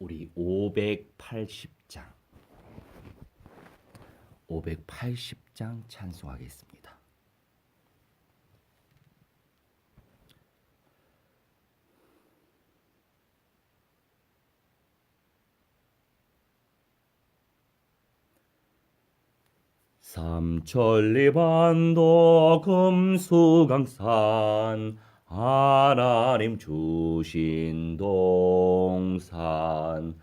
우리 580장 찬송하겠습니다. 삼천리반도 금수강산 하나님 주신 동산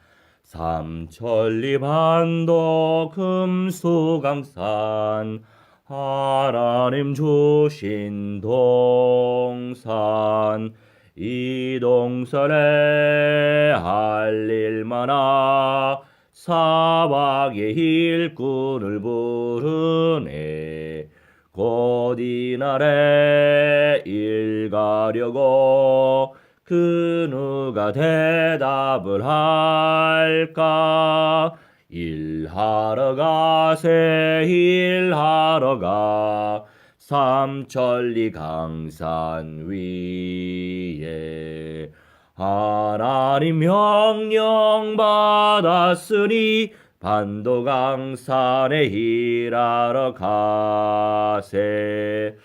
삼천리반도 금수강산 하나님 주신 동산 이 동산에 할일 많아 사박의 일꾼을 부르네 곧 이날에 일 가려고 그 누가 대답을 할까 일하러 가세 일하러 가 삼천리 강산 위에 하나님 명령 받았으니 반도강산에 일하러 가세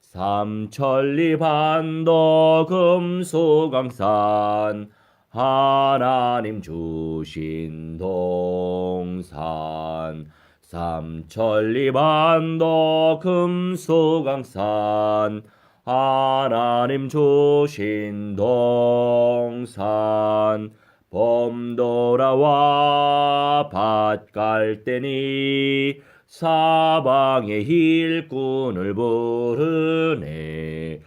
삼천리 반도 금수강산 하나님 주신 동산 삼천리 반도 금수강산 하나님 주신 동산 봄 돌아와 밭 갈 때니 사방의 일꾼을 부르네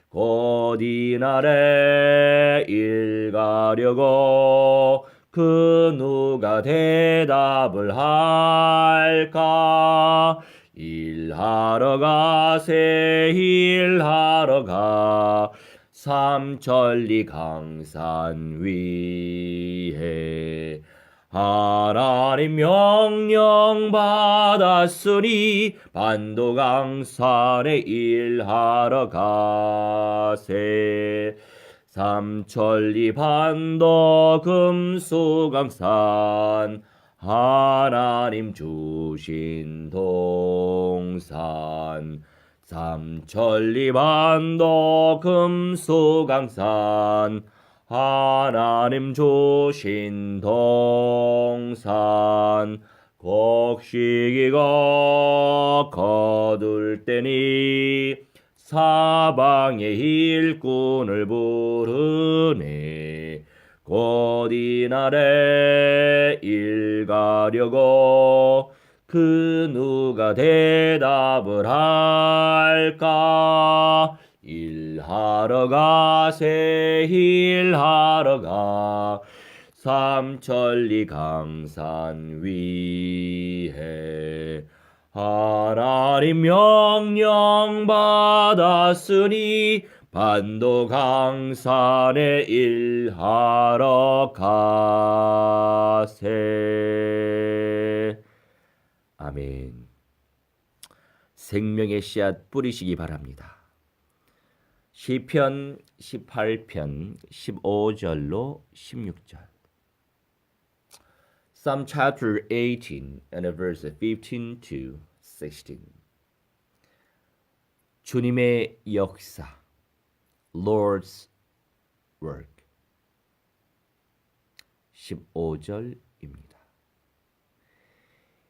곧 이날에 일 가려고 그 누가 대답을 할까 일하러 가세 일하러 가 삼천리 강산 위에 하나님 명령 받았으니 반도강산에 일하러 가세 삼천리 반도 금수강산 하나님 주신 동산 삼천리 반도 금수강산 하나님 주신 동산 곡식이고 거둘 때니 사방의 일꾼을 부르네 곧 이날에 일 가려고 그 누가 대답을 할까 일하러 가세 일하러 가 삼천리 강산 위에 하나님 명령 받았으니 반도강산에 일하러 가세. 아멘. 생명의 씨앗 뿌리시기 바랍니다. 시편 18편 15절로 16절. Psalm chapter 18 and verse 15 to 16. 주님의 역사, Lord's work. 15절입니다.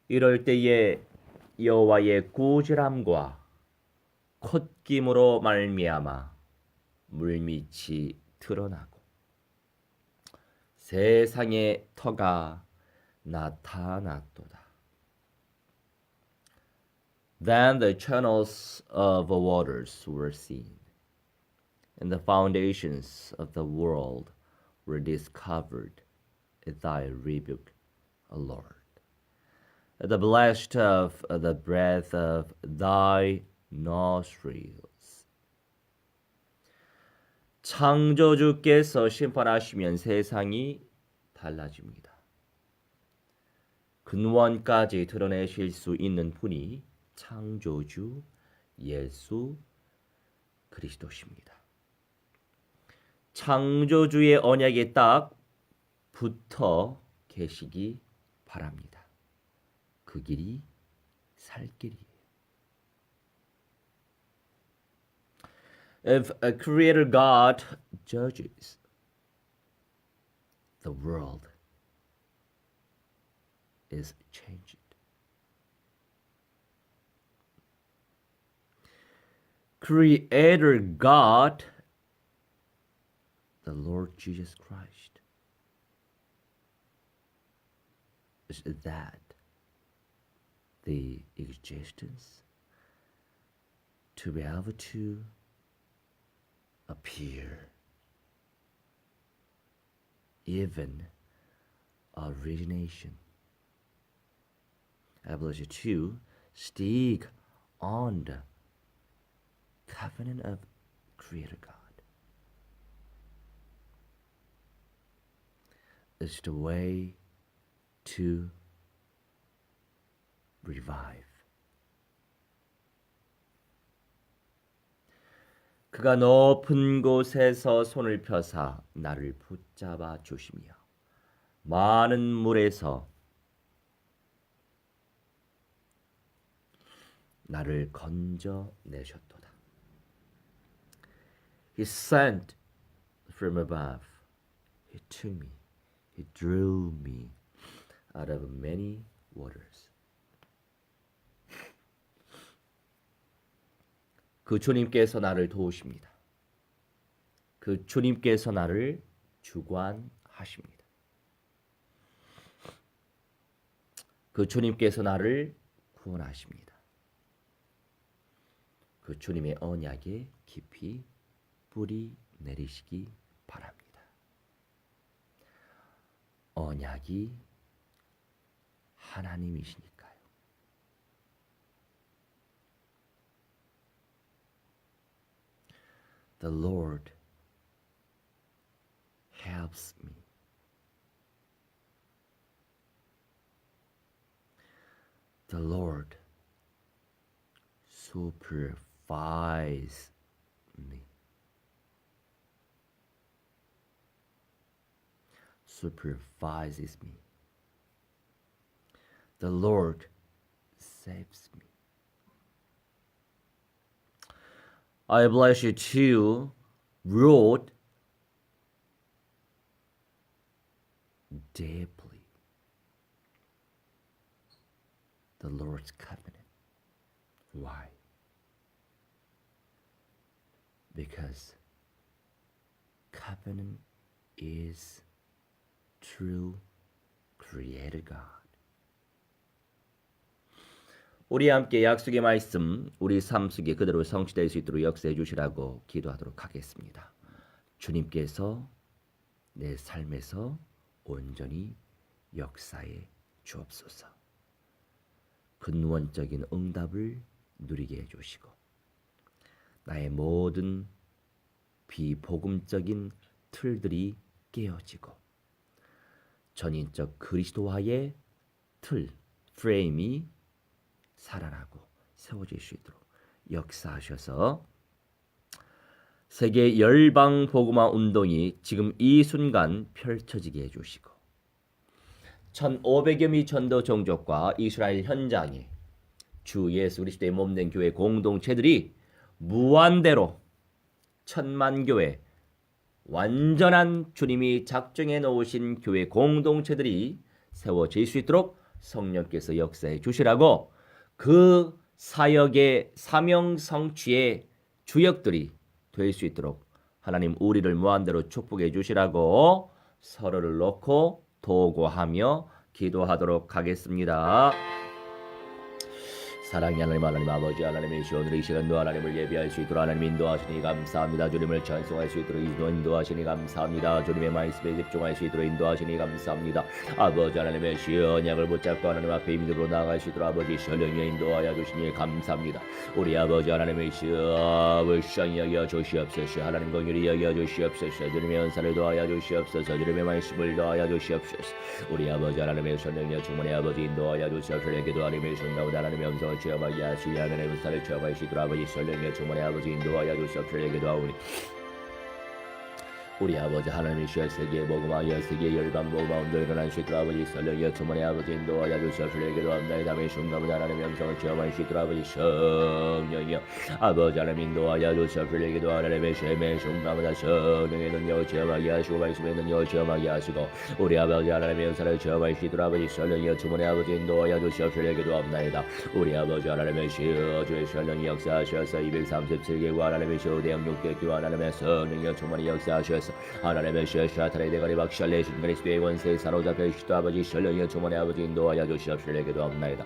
이럴 때에 여호와의 구절함과 콧김으로 말미암아 물밑이 드러나고 세상의 터가 나타났도다. Then the channels of the waters were seen, and the foundations of the world were discovered at thy rebuke, O Lord. The blast of the breath of thy nostrils. 창조주께서 심판하시면 세상이 달라집니다. 근원까지 드러내실 수 있는 분이 창조주 예수 그리스도십니다. 창조주의 언약에 딱 붙어 계시기 바랍니다. 그 길이 살 길이에요. If a creator God judges the world is changed. Creator God, the Lord Jesus Christ, is that the existence to be able to appear, even origination, ability to stick on the covenant of Creator God. It's the way to revive. 그가 높은 곳에서 손을 펴사 나를 붙잡아 주시며 많은 물에서 나를 건져 내셨도다. He sent from above. He took me. He drew me out of many waters. 그 주님께서 나를 도우십니다. 그 주님께서 나를 주관하십니다. 그 주님께서 나를 구원하십니다. 그 주님의 언약에 깊이 뿌리 내리시기 바랍니다. 언약이 하나님이시니까요. The Lord helps me. The Lord supervises me. Supervises me. The Lord saves me. I bless you too, wrote deeply the Lord's covenant. Why? Because covenant is true creator God. 우리 함께 약속의 말씀 우리 삶 속에 그대로 성취될 수 있도록 역사해 주시라고 기도하도록 하겠습니다. 주님께서 내 삶에서 온전히 역사해 주옵소서. 근원적인 응답을 누리게 해주시고 나의 모든 비복음적인 틀들이 깨어지고 전인적 그리스도와의 틀, 프레임이 살아나고 세워질 수 있도록 역사하셔서 세계 열방 복음화 운동이 지금 이 순간 펼쳐지게 해주시고 1500여 미 전도 종족과 이스라엘 현장에 주 예수 그리스도의 몸된 교회 공동체들이 무한대로 1000만 교회 완전한 주님이 작정해 놓으신 교회 공동체들이 세워질 수 있도록 성령께서 역사해 주시라고 그 사역의 사명 성취의 주역들이 될 수 있도록 하나님 우리를 무한대로 축복해 주시라고 서로를 놓고 도구하며 기도하도록 하겠습니다. 사랑의 하나님 아버지 하나님의 오늘 이 시간도 하나님을 예배할 수 있도록 하나님 인도하시니 감사합니다. 주님을 찬송할 수 있도록 인도하시니 감사합니다. 주님의 말씀에 집중할 수 있도록 인도하시니 감사합니다. 아버지 하나님의 언약을 붙잡고 하나님 앞에 임으로 나아갈 수 있도록 아버지 설령에 인도하여 주시니 감사합니다. 우리 아버지 하나님의 시험을 여겨 주시옵소서. 하나님 공의를 여겨 주시옵소서. 주님의 은사를 도하여 주시옵소서. 주님의 말씀을 도하여 주시옵소서. 우리 아버지 하나님의 설령에 충만히 아버지 인도하여 주시옵소서. 설령에도 하나님의 순간보다 하나님의 음성을 체험하게 하시기 하나님의 은사를 체험할 수 있도록 아버지 설령에 충만히 아버지 인도하여 주시옵소서. 설령에도 하오니 우리 아버지 하나님의 세계에 복음하여 세계에 열방 복음하온도 일어난 시들 아버지 설령이여 주문의 아버지 인도하여 주시옵시되 기도합나이다. 매순간보다 하나님의 영성을 체험한 시들 아버지 성령이여 아버지 하나님 인도하여 주시옵시되 기도하나님의 매순간보다 성령의 능력을 체험하게 하시고 말씀의 능력을 체험하게 하시고 우리 아버지 하나님의 영성을 체험한 시들 아버지 설령이여 주문의 아버지 인도하여 주시옵시되 기도합나이다. 우리 아버지 하나님의 주의 설령이 역사하셔서 237개국 하나님의 대형 6개교 하나님의 성령이여 주문의 역사하셔서 하나님의 샤타레 대가리 박샬레 그리스도의 원세에 사로잡혀 있시도 아버지 설령이여 주문의 아버지 인도하여 주시옵시되 기도합나이다.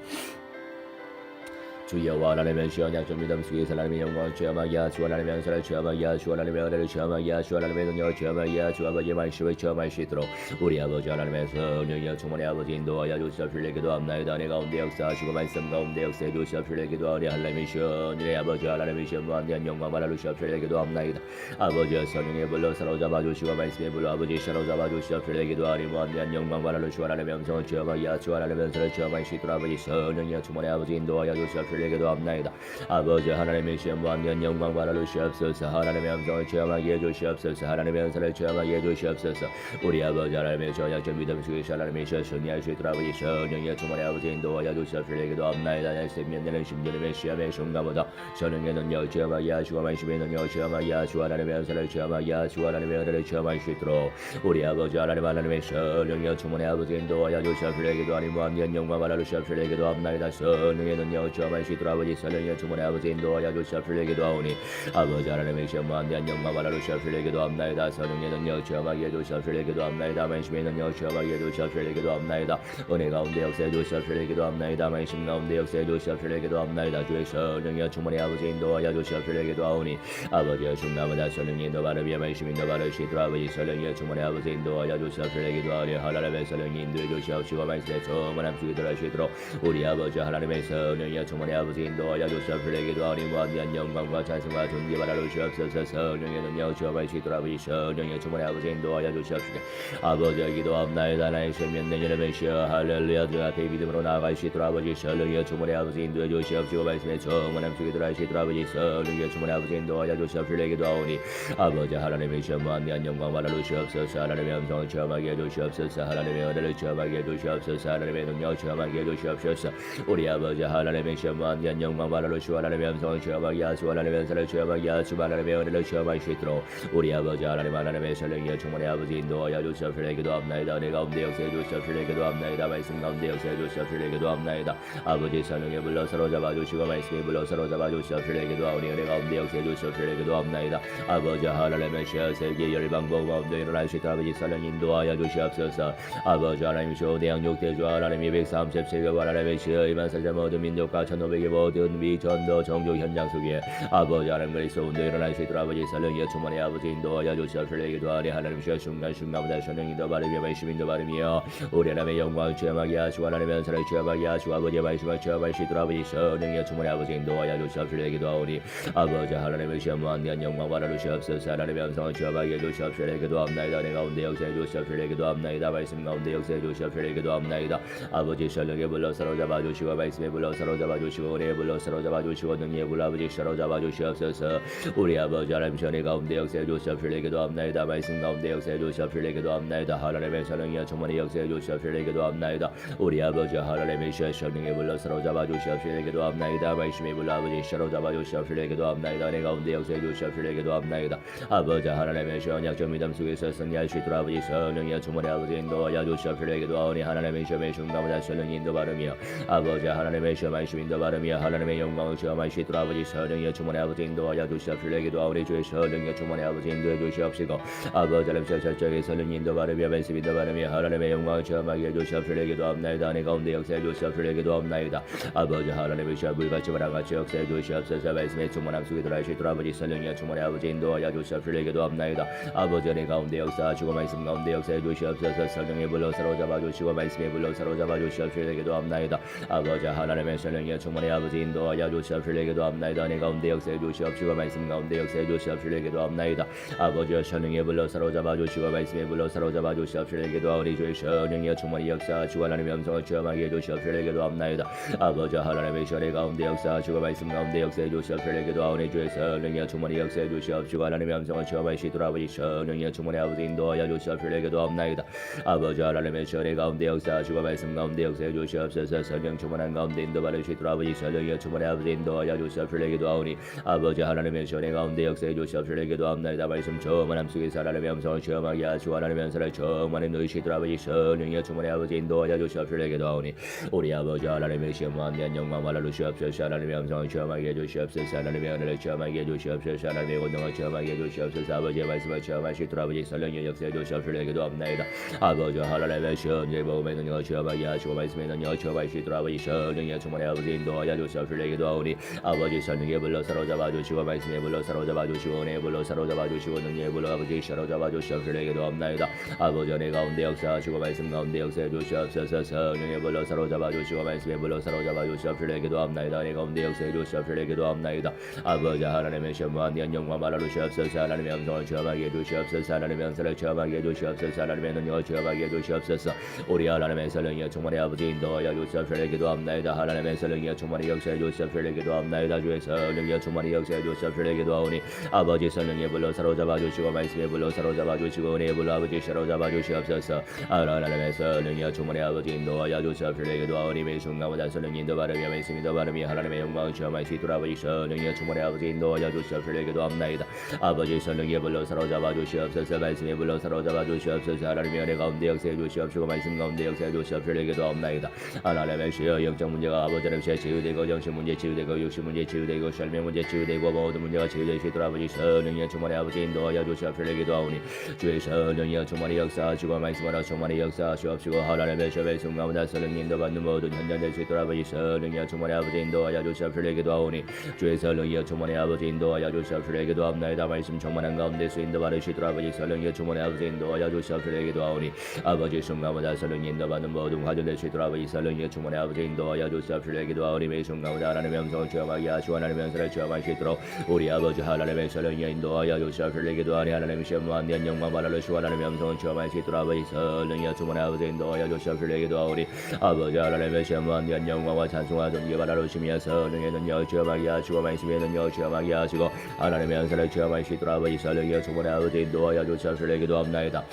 주 여호와 하나님의 시언약 좀 믿음 속에서 하나님의 영광을 체험하게 하시고 하나님의 영사를 체험하게 하시고 하나님의 은혜를 체험하게 하시고 하나님의 능력을 체험하게 하시고 아버지의 말씀을 체험할 수 있도록 우리 아버지 하나님의 성령이여 주문의 아버지 인도하여 주시옵시되 기도합나이다. 내 가운데 역사하시고 말씀 가운데 역사해 주시옵시되 기도하리 하나님의 시언의 아버지 하나님의 시언 무한대한 영광 받아 주시옵시되 기도합나이다. 아버지의 성령의 불로 사로잡아 주시고 말씀의 불로 아버지 사로잡아 주시옵시되 기도하리 무한대한 영광 받아 주시고 하나님의 음성을 체험하게 하시고 하나님의 은사를 체험할 수 있도록 아버지 성령이여 주문의 아버지 인도하여 주시옵시되 기도합나이다. 아버지 하나님의 시험 무한대한 영광 받아 주시옵소서. 하나님의 음성을 체험하게 해주시옵소서. 하나님의 은사를 체험하게 해주시옵소서. 우리 아버지 하나님의 전약적 믿음 속에서 하나님의 승리할 수 있도록 아버지 성령의 주문의 아버지 인도하여 주시옵시되 기도합나이다. 내 생명내는 심전의 시험의 순간보다 성령의 능력을 체험하게 하시고 말씀의 능력을 체험하게 하시고 하나님의 은사를 체험하게 하시고 하나님의 은혜를 체험할 수 있도록 우리 아버지 하나님의 성령의 주문의 아버지 인도하여 주시옵시되 기도하니 무한대한 영광 받아 주시옵시되 기도합나이다. 성령의 능력을 체험할 수 있도록 아버지 설령의 주문의 아버지 인도하여 주시옵시되 기도하오니 아버지 하나님의 시험 무한대한 영광 받아 주시옵시되 기도합나이다. 성령의 능력을 체험하게 해주시옵시되 기도합나이다. 말씀의 능력을 체험하게 해주시옵시되 기도합나이다. 은혜 가운데 역사해 주시옵시되 기도합나이다. 말씀 가운데 역사해 주시옵시되 기도합나이다. 주의 성령의 주문의 아버지 인도하여 주시옵시되 기도하오니 아버지의 중남보다 성령의 인도 바르비의 말씀 인도 바르시도록 아버지 설령의 주문의 아버지 인도하여 주시옵시되 기도하오니 하나님의 성령이 인도해 주시옵시고 말씀의 정원함 주기 들어시도록 우리 아버지 하나님의 성령의 주문의 아버지 인도하여 주시옵시되 기도하오니 무한대한 영광과 찬송과 존귀 받아 주시옵소서. 성령의 능력 체험할 수 있도록 아버지 성령의 주문의 아버지 인도하여 주시옵시되 아버지의 기도합나이다. 나의 생명 내년의 메시아 할렐루야. 주 앞에 믿음으로 나아갈 수 있도록 아버지 성령의 주문의 아버지 인도해 주시옵시고 말씀의 정원함 주기 들어시도록 아버지 성령의 주문의 아버지 인도하여 주시옵시되 기도하오니 아버지 하나님의 시험 무한대한 영광 받아 주시옵소서. 하나님의 음성을 체험하게 해주시옵소서. 하나님의 은혜를 체험하게 해주시옵소서. 하나님의 능력을 체험하게 해주시옵소서. 우리 아버지 하나님의 시험 무한대한 영광 받아 주시고 하나님의 음성을 체험하게 하시고 하나님의 은사를 체험하게 하시고 하나님의 은혜를 체험할 수 있도록 우리 아버지 하나님의 설령이여 주문의 아버지 인도하여 주시옵시되 기도합나이다. 내 가운데 역사해 주시옵시되 기도합나이다. 말씀 가운데 역사해 주시옵시되 기도합나이다. 아버지 설령의 불러 사로잡아 주시고 말씀의 불러 사로잡아 주시옵시되 기도하오니 은혜 가운데 역사해 주시옵시되 기도합나이다. 아버지 하나님의 세계 열방 복음 가운데 일어날 수 있도록 아버지 설령 인도하여 주시옵소서. 아버지 하나님 대양 육대주 하나님 237개 하나님의 시어이만 살자 모든 민족과 1500의 모든 미전도 종교 현장 속에 아버지 하나님 그리스도 운동 일어날 수 있도록 아버지 설령이여 주문의 아버지 인도하여 주시옵시되 기도하리 하나님 시어 순간순간보다 성령인도 바르며 말씀인도 바르며 우리 하나님의 영광을 체험하게 하시고 하나님의 은사를 체험하게 하시고 아버지의 말씀을 체험할 수 있도록 아버지 성령이여 주문의 아버지 인도하여 주시옵시되 기도하오니 아버지 하나님의 시험 무한대한 영광 받아 주시옵소서. 하나님의 음성을 체험하게 해주시옵시되 기도합나이다. 내 가운데 역사해 주시옵시되 기도합나이다. 말씀 가운데 역사해 주시옵시되 기도합나이다. 아버지 설령의 불러 사로잡아 주시고 말씀의 불러 사로잡아 주시고 은혜의 불러 사로잡아 주시고 능력의 불러 아버지 사로잡아 주시옵소서. 우리 아버지 하나님 전의 가운데 역사해 주시옵시되 기도합나이다. 말씀 가운데 역사해 주시옵시되 기도합나이다. 하나님의 설령이여 주문의 역사해 주시옵시되 기도합나이다. 우리 아버지 하나님의 설령의 불러 사로잡아 주시옵시되 기도합나이다. 말씀의 불러 아버지 사로잡아 주시옵시되 기도합나이다. 내 가운데 역사해 주시옵시되 기도합나이다. 아버지 하나님의 언약적 믿음 속에서 승리할 수 있도록 아버지 성령이여 주문의 아버지 인도하여 주시옵시되 기도하오니 하나님의 시험의 순간보다 성령이 인도 바르며 아버지 하나님의 시험 말씀 인도 바르며 하나님의 영광을 체험할 수 있도록 아버지 성령이여 주문의 아버지 인도하여 주시옵시되 기도하오니 주의 성령이여 주문의 아버지 인도해 주시옵시고 아버지 하나님 철저하게 성령이 인도 바르며 말씀 인도 바르며 하나님의 영광을 체험하게 해주시옵시되 기도합나이다. 내 가운데 역사해 주시옵시되 기도합나이다. 아버지 하나님의 시험 물같이 바람같이 역사해 주시옵소서. 말씀의 주문함 속에 들어갈 수 있도록 아버지 성령이여 주문의 아버지 인도하여 주시옵시되 기도합나이다. 아버지 내 가운데 역사하시고 말씀 가운데 역사해 주시옵소서. 성령의 불러 사로잡아 주시고 말씀의 불러 사로잡아 주시옵시되 기도합나이다. 아버지 하나님의 성령이여 주문의 충만히 아버지 인도하여 주시옵시려 기도합나이다. 내 가운데 역사해 주시옵시고 말씀 가운데 역사해 주시옵시려 기도합나이다. 아버지여 성령의 불로 사로잡아 주시고 말씀의 불로 사로잡아 주시옵시려 기도하오니 주의 성령이여 충만히 역사하시고 하나님의 음성을 체험하게 해주시옵시려 기도합나이다. 아버지여 하나님의 시간의 가운데 역사하시고 말씀 가운데 역사해 주시옵시려 기도하오니 주의 성령이여 충만히 역사해 주시옵시고 하나님의 음성을 체험하시도록 아버지 성령이여 충만히 아버지 인도하여 주시옵시려 기도합나이다. 아버지 하나님의 시간의 가운데 역사하시고 말씀 가운데 역사해 주시옵소서. 성령 충만한 가운데 인도받으시도록 아버지 성령이여 충만히 아버지 인도하여 주시옵시려 기도하오니 아버지 하나님의 시간의 가운데 역사해 주시옵시려 기도합나이다. 말씀 충만함 속에서 하나님의 음성을 체험하게 하시고 하나님의 은사를 충만히 누리시도록 아버지 성령이여 충만히 아버지 인도하여 주시옵시려 기도하오니 우리 아버지 하나님의 시험한 영광 말로 주시옵소서. 하나님의 음성을 체험하게 해주시옵소서. 하나님의 은혜를 체험하게 해주시옵소서. 하나님의 권능을 체험하게 해주시옵소서. 아버지의 말씀을 체험하시도록 아버지 성령의 역사해 주시옵시려 기도합나이다. 아버지 하나님의 시험의 복음의 능력을 체험하게 하시고 말씀의 능력을 체험하시도록 아버지 성령의 충만히 아버지 인도하여 주시옵시려 기도하오니 아버지 성령의 불로 사로잡아 주시고 말씀의 불로 사로잡아 주시고 은혜의 불로 사로잡아 주시고 능력의 불로 아버지 사로잡아 주시옵시려 기도합나이다. 아버지 내 가운데 역사하시고 말씀 가운데 역사해 주시옵소서. 성령의 불로 사로잡아 주시고 말씀의 불로 사로잡아 주시옵시려 기도합나이다. 내 가운데 역사해 주시옵시려 기도합나이다. 아버지 하나님의 시험한 영광 말하러 주시옵소서. 하나님의 음성을 체험하게 해주시옵소서. 하나님의 은사를 체험하게 해주시옵소서. 하나님의 능력을 체험하게 해주시옵소서. 우리 하나님의 성령이여 충만히 아버지 인도하여 주시옵시려 기도합나이다. 하나님의 성령이여 충만히 역사해 주시옵시려 기도합나이다. 주의 성령이여 충만히 역사해 주시옵시려 기도하오니 아버지 성령의 불로 사로잡아 주시고 말씀의 불로 사로잡아 주시고 은혜의 불로 아버지 사로잡아 주시옵소서. 하나님의 성령이여 충만히 아버지 인도하여 주시옵시려 기도하오니 매 순간마다 성령이 인도받으며 말씀이 인도받으며 하나님의 영광을 체험할 수 있도록 아버지 성령이여 충만히 아버지 인도하여 주시옵시려 기도합나이다. 아버지 성령의 불로 사로잡아 주시옵소서. 말씀의 불로 사로잡아 주시옵소서. 하나님의 은혜 가운데 역사해 주시옵시고 말씀 가운데 역사해 주시옵시려 기도합나이다. 하나님의 시여 영적 문제가 아버지는 시 치유되고 정신 문제 치유되고 육신 문제 치유되고 삶의 문제 치유되고 모든 문제가 치유될 수 있도록 아버지 성령이여 충만히 아버지 인도하여 주시옵시려 기도하오니 주의 성령이여 충만히 역사하시고 말씀하라 충만히 역사하시옵시고 하나님의 시험의 순간마다 성령 인도받는 모든 현장 될 수 있도록 아버지 성령이여 충만히 아버지 인도하여 주시옵시려 기도하오니 주의 성령이여 충만히 아버지 인도하여 주시옵시려 기도합나이다. 말씀 충만한 가운데 수 인도받으시도록 아버지 성령이여 충만히 아버지 인도하여 주시옵시려 기도하오니 아버지 순간마다 성령 인도받는 모든 과정 될 수 있도록 아버지 성령이여 충만히 아버지 인도하여 주시옵시려 기도하오니 매 순간마다 하나님의 음성을 체험하게 하시고 하나님의 은사를 체험할 수 있도록 우리 아버지 하나님의 성령이여 인도하여 주시옵시려 기도하니 하나님의 시험한 영광 말하러 주시고 하나님의 음성을 체험할 수 있도록 아버지 성령이여 충만히 아버지 인도하여 주시옵시려 기도하오니 아버지 하나님의 시험한 영광과 찬송과 존귀 말하러 주시며 성령의 능력을 체험하게 하시고 말씀의 능력을 체험하게 하시고 하나님의 은사를 체험할 수 있도록 아버지 성령이여 충만히 아버지 인도하여 주시옵시려 기도합나이다.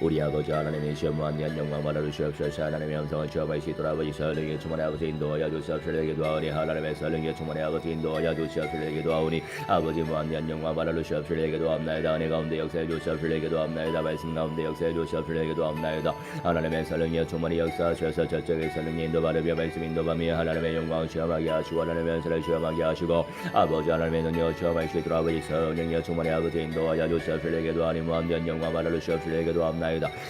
우리 아버지 하나님의 시험한 영광 말하러 주시옵소서. 하나님의 음성을 체험할 수 있도록 아버지 성령의 충만의 아버지 인도하여 주시옵시려 기도하오니 하나님의 성령의 충만의 아버지 인도하여 주시옵시려 기도하오니 아버지 무한 영광 말하러 주시옵시려 기도합나이다. 내 가운데 역사해 주시옵시려 기도합나이다. 말씀 가운데 역사해 주시옵시려 기도합나이다. 하나님의 성령의 충만히 역사하셔서 저쪽의 성령의 인도받으며 말씀 인도받으며 하나님의 영광을 체험하게 하시고 하나님의 은사를 체험하게 하시고 아버지 하나님의 능력을 체험할 수 있도록 아버지 성령의 충만의 아버지 인도하여 주시옵시려 기도하니 무한 영광 말하러 주시옵시려 기도합나이다.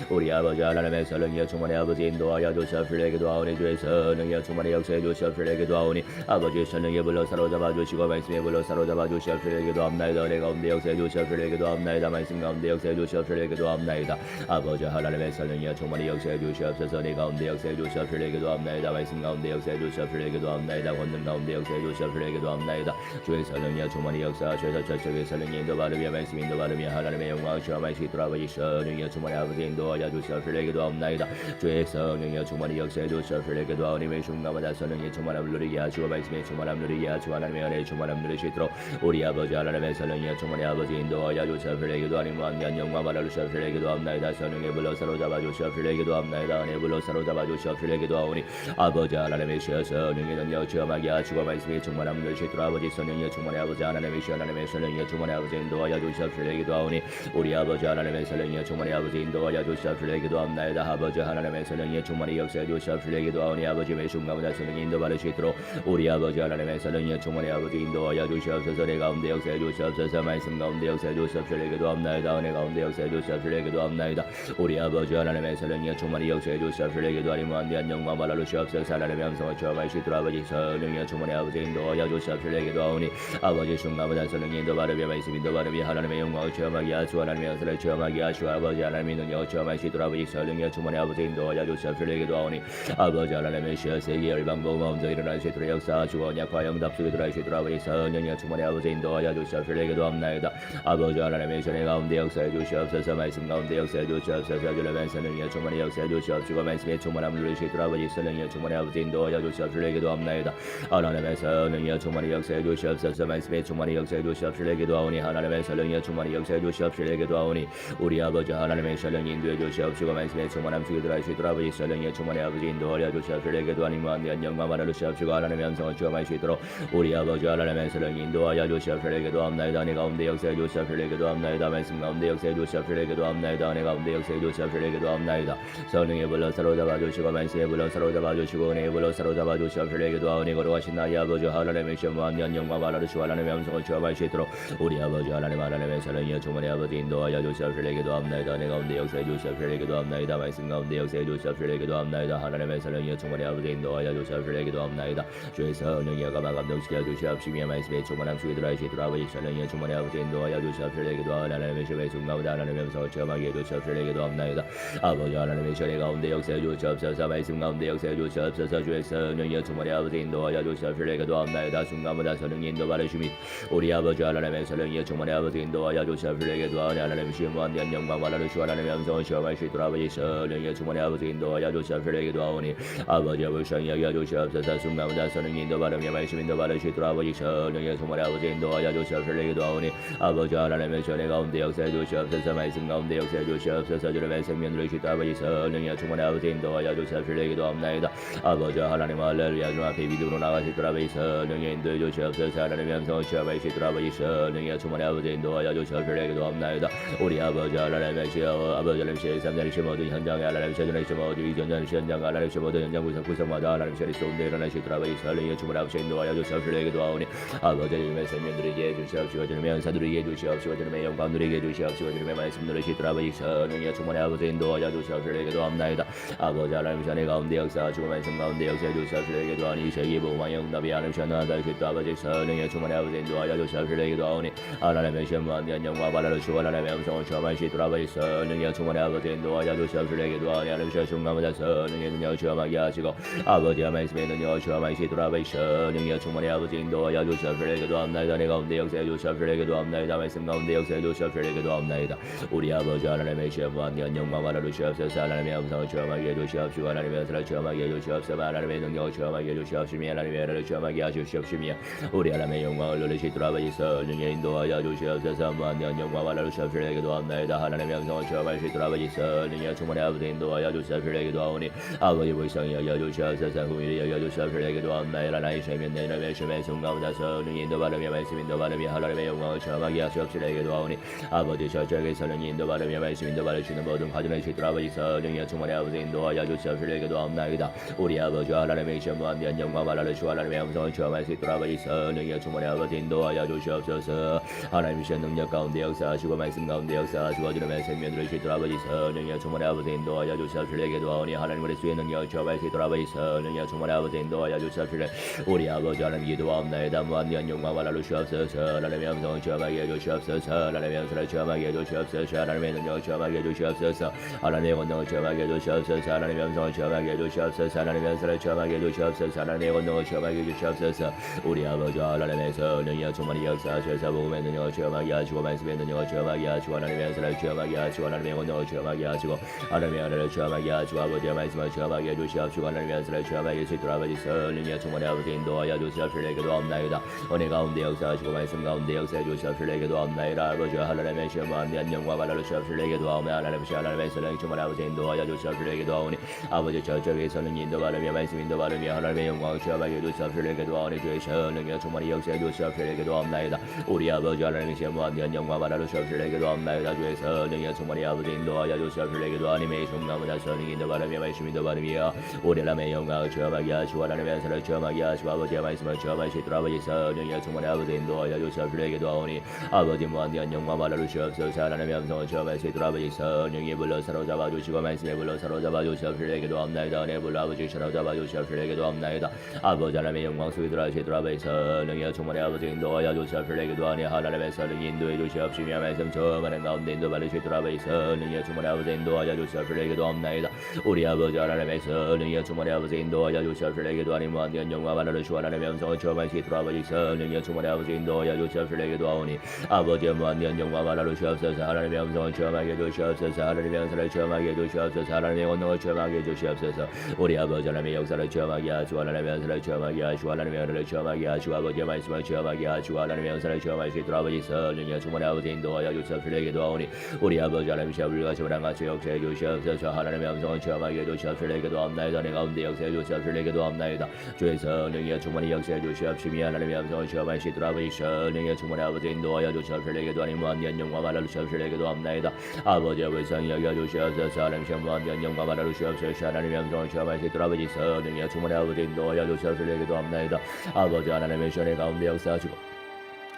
우리 아버지 하나님의 성령이여 충만히 아버지 인도하여 주시옵시려 기도하오니 주의 성령이여 충만히 역사해 주시옵시려 기도하오니 아버지 성령의 불로 사로잡아 주시고 말씀의 불로 사로잡아 주시옵시려 기도합나이다. 내 가운데 역사해 주시옵시려 기도합나이다. 말씀 가운데 역사해 주시옵시려 기도합나이다. 아버지 하나님의 성령이여 충만히 역사해 주시옵소서. 내 가운데 역사해 주시옵시려 기도합나이다. 말씀 가운데 역사해 주시옵시려 기도합나이다. 권능 가운데 역사해 주시옵시려 기도합나이다. 주의 성령이여 충만히 역사하셔서 저쪽의 성령의 인도받으며 말씀 인도받으며 하나님의 영광을 체험할 수 있도록 아버지 성령이여 충만히 아버지 인도하여 주시옵시려 기도합나이다. 주의 성령이여 충만히 역사해 주시옵시려 기도하오니 매 순간마다 성령의 충만함을 누리게 하시고 말씀의 충만함을 누리게 하시고 하나님의 은혜의 충만함을 누릴 수 있도록 우리 아버지 하나님의 성령이여 충만히 아버지 인도하여 주시옵시려 기도하니 무한 영광 말하러 주시옵시려 기도합나이다. 성령의 불로 사로잡아 주시옵시려 기도합나이다. 은혜의 불로 사로잡아 주시옵시려 기도하오니 아버지 하나님의 시여 성령의 능력을 체험하게 하시고 말씀의 충만함을 누릴 수 있도록 아버지 성령이여 충만히 아버지 하나님의 시여 하나님의 성령이여 충만히 아버지 인도하여 주시옵시려 기도하오니 우리 아버지 하나님의 성령이여 충만히 아버지 인도하여 주시옵시려 기도합나이다. 아버지 하나님의 성령이여 충만히 역사해 주시옵시려 기도하오니 아버지 매 순간마다 성령이 인도받을 수 있도록 우리 아버지 하나님의 성령이여 충만히 아버지 인도하여 주시옵소서. 내 가운데 역사해 주시옵소서. 말씀 가운데 역사해 주시옵시려 기도합나이다. 은혜 가운데 역사해 주시옵시려 기도합나이다. 우리 아버지 하나님의 성령이여 충만히 역사해 주시옵시려 기도하니 무한 영광 말하러 주시옵소서. 하나님의 음성을 체험할 수 있도록 아버지 성령이여 충만히 아버지 인도하여 주시옵시려 기도하오니 아버지 순간마다 성령이 인도받으며 말씀 인도받으며 하나님의 영광을 체험하게 하시고 하나님의 은사를 체험하게 하시고 아버지 하나님의 능력 체험하시도록 아버지 성령의 충만의 아버지 인도하여 주시옵시고 기도하오니 아버지 하나님의 세계 열방 모험도 일어날 수 있도록 역사하시고 언약과 영답 속에 들어가시도록 아버지 성령의 충만의 아버지 인도하여 주시옵시고 기도합나이다. 아버지 하나님의 전의 가운데 역사해 주시옵소서. 말씀 가운데 역사해 주시옵소서. 주님의 성령의 충만의 역사해 주시옵시고 말씀의 충만함을 누리시도록 아버지 성령의 충만의 아버지 인도하여 주시옵시고 기도합나이다. 하나님의 성령의 충만의 역사해 주시옵소서. 말씀의 충만의 역사해 주시옵시고 기도하오니 하나님의 성령의 충만의 역사해 주시옵시고 기도하오니 우리 아버지 하나님의 성령 인도해 주시옵시고 말씀의 충만함 속에 들어가시도록 아버지 성령의 충만의 아버지 인도하여 주시옵시고 기도하니 무한대한 영광만 주시옵시고 하나님의 음성을 주어할 수 있도록 우리 아버지 하나님의 성령 인도하여 주시옵시고 기도합나이다. 내 가운데 역사해 주시옵시고 기도합나이다. 말씀 가운데 역사해 주시옵시고 기도합나이다. 내 가운데 역사해 주시옵시고 기도합나이다. 성령의 불로 사로잡아 주시고 말씀의 불로 사로잡아 주시고 은혜의 불로 사로잡아 주시옵시고 기도하오니 거룩하신 나의 아버지 하나님의 무한대한 영광만 주시고 하나님의 음성을 주어할 수 있도록 우리 아버지 하나님의 성령의 충만의 아버지 인도하여 주시옵시고 기도합나이다. 내 가운데 역사해 주시옵시고 기도합나이다. 말씀 가운데 역사해 주시옵시고 기도합나이다. 하나님의 성령의 충만의 아버지 인도하여 주시옵시고 기도합나이다. 주의 성령이 여가마 감동시켜 주시옵시며 말씀의 충만함 속에 들어가시도록 아버지 성령의 충만의 아버지 인도하여 주시옵시고 기도하오니 하나님의 심의 순간보다 하나님의 음성을 체험하게 해주시옵시고 기도합나이다. 아버지 하나님의 전의 가운데 역사해 주시옵소서. 말씀 가운데 역사해 주시옵소서. 주의 성령의 충만의 아버지 인도하여 주시옵시고 기도합나이다. 순간보다 성령의 인도 받으심이 우리 아버지 하나님의 성령의 충만의 아버지 인도하여 주시옵시고 기도하오니 하나님의 무한대한 영광과 주시고 하나님의 음성을 체험할 수 있도록 아버지 성령의 충만의 아버지 인도하여 주시옵시고 기도하오니 아버지 불쌍히 여겨 주시옵소서. 순간보다 성령의 인도 받으며 말씀 인도 받으시도록 아버지 성령의 충만의 아버지 인도하여 주시옵시고 기도하오니 아버지 하나님의 전의 가운데 역사해 주시옵소서. 말씀 가운데 역사해 주시옵소서. 주님의 생명을 주시도록 아버지 성령의 충만의 아버지 인도하여 주시옵시고 기도합나이다. 아버지 하나님 할렐루야. 주 앞에 믿음으로 나가시도록 아버지 성령의 인도해 주시옵소서. 하나님의 음성을 체험하시도록 아버지 성령의 충만의 아버지 인도하여 주시옵시고 기도합나이다. 우리 아버지 하나님의 시여 아버지 하나님 시의 삼자리시 모든 현장에 하나님 시전하시 모든 이전자리시 현장 하나님 시 모든 현장 구석마다 하나님 시리 쏜데 일어나시도록 아버지 성령의 충만의 아버지 인도하여 주시옵시고 기도하오니 아버지 주님의 생명 누리게 해주시옵시고 주님의 은사 누리게 해주시옵시고 주님의 영광 누리게 해주시옵시고 주님의 말씀 누리시도록 아버지 성령의 충만의 아버지 인도하여 주시옵시고 기도합나이다. 아버지 하나님 전의 가운데 역사하시고 말씀 가운데 역사해 주시옵시고 기도하니 세계 복음화 영답이 하나님 시원하다 주시도 아버지 성령의 충만의 아버지 인도하여 주시옵시고 기도하오니 하나님의 시무한대한 영광 받아주시고 하나님의 음성을 체험하시도록 아버지 성령의 충만의 아버지 인도하여 주시옵시고 기도하니 하나님 시의 순간마다 성령의 능력을 체험하게 하시고 아버지의 말씀의 능력을 체험하시도록 아버지 성령의 충만의 아버지 인도하여 주시옵시고 기도합나이다. 내 가운데 역사해 주시옵시고 기도합나이다. 말씀 가운데 역사해 주시옵시고 기도합나이다. 우리 아버지 하나님의 시무한대한 영광 받아주시옵소서. 하나님의 음성을 체험하게 해주시옵시고 하나님의 은사를 체험하게 해주시옵소서. 하나님의 능력을 체험하게 해주시옵시며 하나님의 은혜를 체험하게 하시옵시며 우리 하나님의 영광을 누리시도록 아버지 성령의 인도하여 주시옵소서. 무한대한 영광 받아주시옵시고 기도합나이다. 하나님의 음성을 체험하시도록 아버지 성령의 충만의 아버지 인도하여 주시옵시고 기도하오니 아버지 불쌍히 여겨 주시옵소서. 후일이 여겨 주시옵시고 기도합나이다. 나의 세면 내 이름의 심의 순간보다 성령의 인도 받으며 말씀 인도 받으며 하나님의 영광을 체험하게 하시옵시고 기도하오니 아버지 저쪽에 성령의 인도 받으며 말씀 인도 받으시는 모든 과정을 시도록 아버지 성령의 충만의 아버지 인도하여 주시옵시고 기도합나이다. 우리 아버지 하나님의 무한대한 영광 받아주시고 하나님의 음성을 체험할 수 있도록 아버지 성령의 충만의 아버지 인도하여 주시옵소서. 하나님의 능력 가운데 역사하시고 말씀 가운데 역사하시고 주님의 생명을 주시도록 아버지 성령의 충만의 아버지 인도하여 주시옵시고 기도하오니 하나님 그리스도의 능력을 체험할 수 있도록 아버지 성령의 충만의 아버지 인도하여 주시옵시고 우리 아버지 하나님 기도하옵나이다. 무한대한 영광 받아주시옵소서. 하나님의 음성을 체험하게 해주시옵소서. 하나님의 은사를 체험하게 해주시옵소서. 하나님의 능력을 체험하게 해주시옵소서. 하나님의 권능을 체험하게 해주시옵소서. 하나님의 음성을 체험하게 해주시옵소서. 하나님의 은사를 체험하게 해주시옵소서. 하나님의 권능을 체험하게 해주시옵소서. 우리 아버지 하나님의 성령의 충만히 역사하셔서 복음의 능력을 체험하게 하시고 말씀의 능력을 체험하게 하시고 하나님의 은사를 체험하게 하시고 하나님의 권능을 체험하게 하시고 하나님의 은혜를 체험하게 하시고 아버지의 말씀을 체험하게 해주시옵시고 하나님의 은사를 체험하게 해주시도록 아버지 성령의 충만히 아버지 인도하여 주시옵시고 기도합나이다. 은혜 가운데 역사하시고 말씀 가운데 역사해 주시옵시고 기도합나이다. 아버지 하나님의 무한대한 영광 받아주시옵시고 기도하오며 하나님의 성령의 충만히 아버지 인도하여 주시옵시고 기도하오니 아버지 저쪽에 성령의 인도 받으며 말씀 인도 받으며 하나님의 영광을 체험하게 해주시옵시고 기도하오니 주의 성령의 충만히 역사해 주시옵시고 기도합나이다. 우리 아버지 하나님의 무한대한 영광 받아주시옵시고 기도합나이다. 주의 성령의 충만히 아버지 인도하여 주시옵시고 기도하니 매 순간마다 성령의 인도 받으며 말씀 인도 받으며 우리 하나님의 영광을 체험하게 하시고 하나님의 은사를 체험하게 하시고 아버지의 말씀을 체험하시도록 아버지 성령의 충만히 아버지 인도하여 주시옵시고 기도하오니 아버지 무한대한 영광 받아주시옵소서. 하나님의 음성을 체험할 수 있도록 아버지 성령의 불로 사로잡아 주시고 말씀의 불로 사로잡아 주시옵시고 기도합나이다. 은혜의 불로 아버지 사로잡아 주시옵시고 기도합나이다. 아버지 하나님의 영광 속에 들어가시도록 아버지 성령의 충만히 아버지 인도하여 주시옵시고 기도하니 하나님의 성령이 인도해 주시옵시며 말씀 처음하는 가운데 인도 받으시도록 아버지 성령의 충만의 아버지 인도하여 주시옵시고 기도합나이다. 우리 아버지 하나님의 성령의 충만의 아버지 인도하여 주시옵시고 기도하니 무한한 영광과 만나를 주하나님의 음성을 처음하시도록 아버지 성령의 충만의 아버지 인도하여 주시옵시고 기도하오니 아버지의 무한한 영광과 만나를 주옵소서. 하나님의 음성을 처음하게 주시옵소서. 하나님의 은사를 처음하게 주시옵소서. 하나님의 권능을 처음하게 주시옵소서. 우리 아버지 하나님의 역사를 처음하게 하시고 하나님의 은사를 처음하게 하시고 하나님의 은혜를 처음하게 하시고 아버지의 말씀을 처음하게 하시고 하나님의 은사를 처음하시도록 아버지 성령의 충만의 아버지 인도하여 주시옵시고 기도하오니 우리 아버지 하나님 시아버지와 저랑 같이 역사해 주시옵소서. 하나님의 음성을 처음하게 주시옵시고 기도합나이다. 내 가운데 역사해 주시옵시고 기도합나이다. 주의 성령의 충만히 역사해 주시옵시며 하나님의 음성을 처음하시도록 아버지 성령의 충만의 아버지 인도하여 주시옵시고 기도하니 무한한 영광 말하 주시옵시고 기도합나이다. 아버지의 불쌍히 여겨 주시옵소서. 하나님의 무한한 영광 말하 주시옵소서. 하나님의 음성을 처음하시도록 아버지 성령의 충만의 아버지 인도하여 주시옵시고 기도합나이다. 아버지 하나님의 시원의 가운데 역사하시고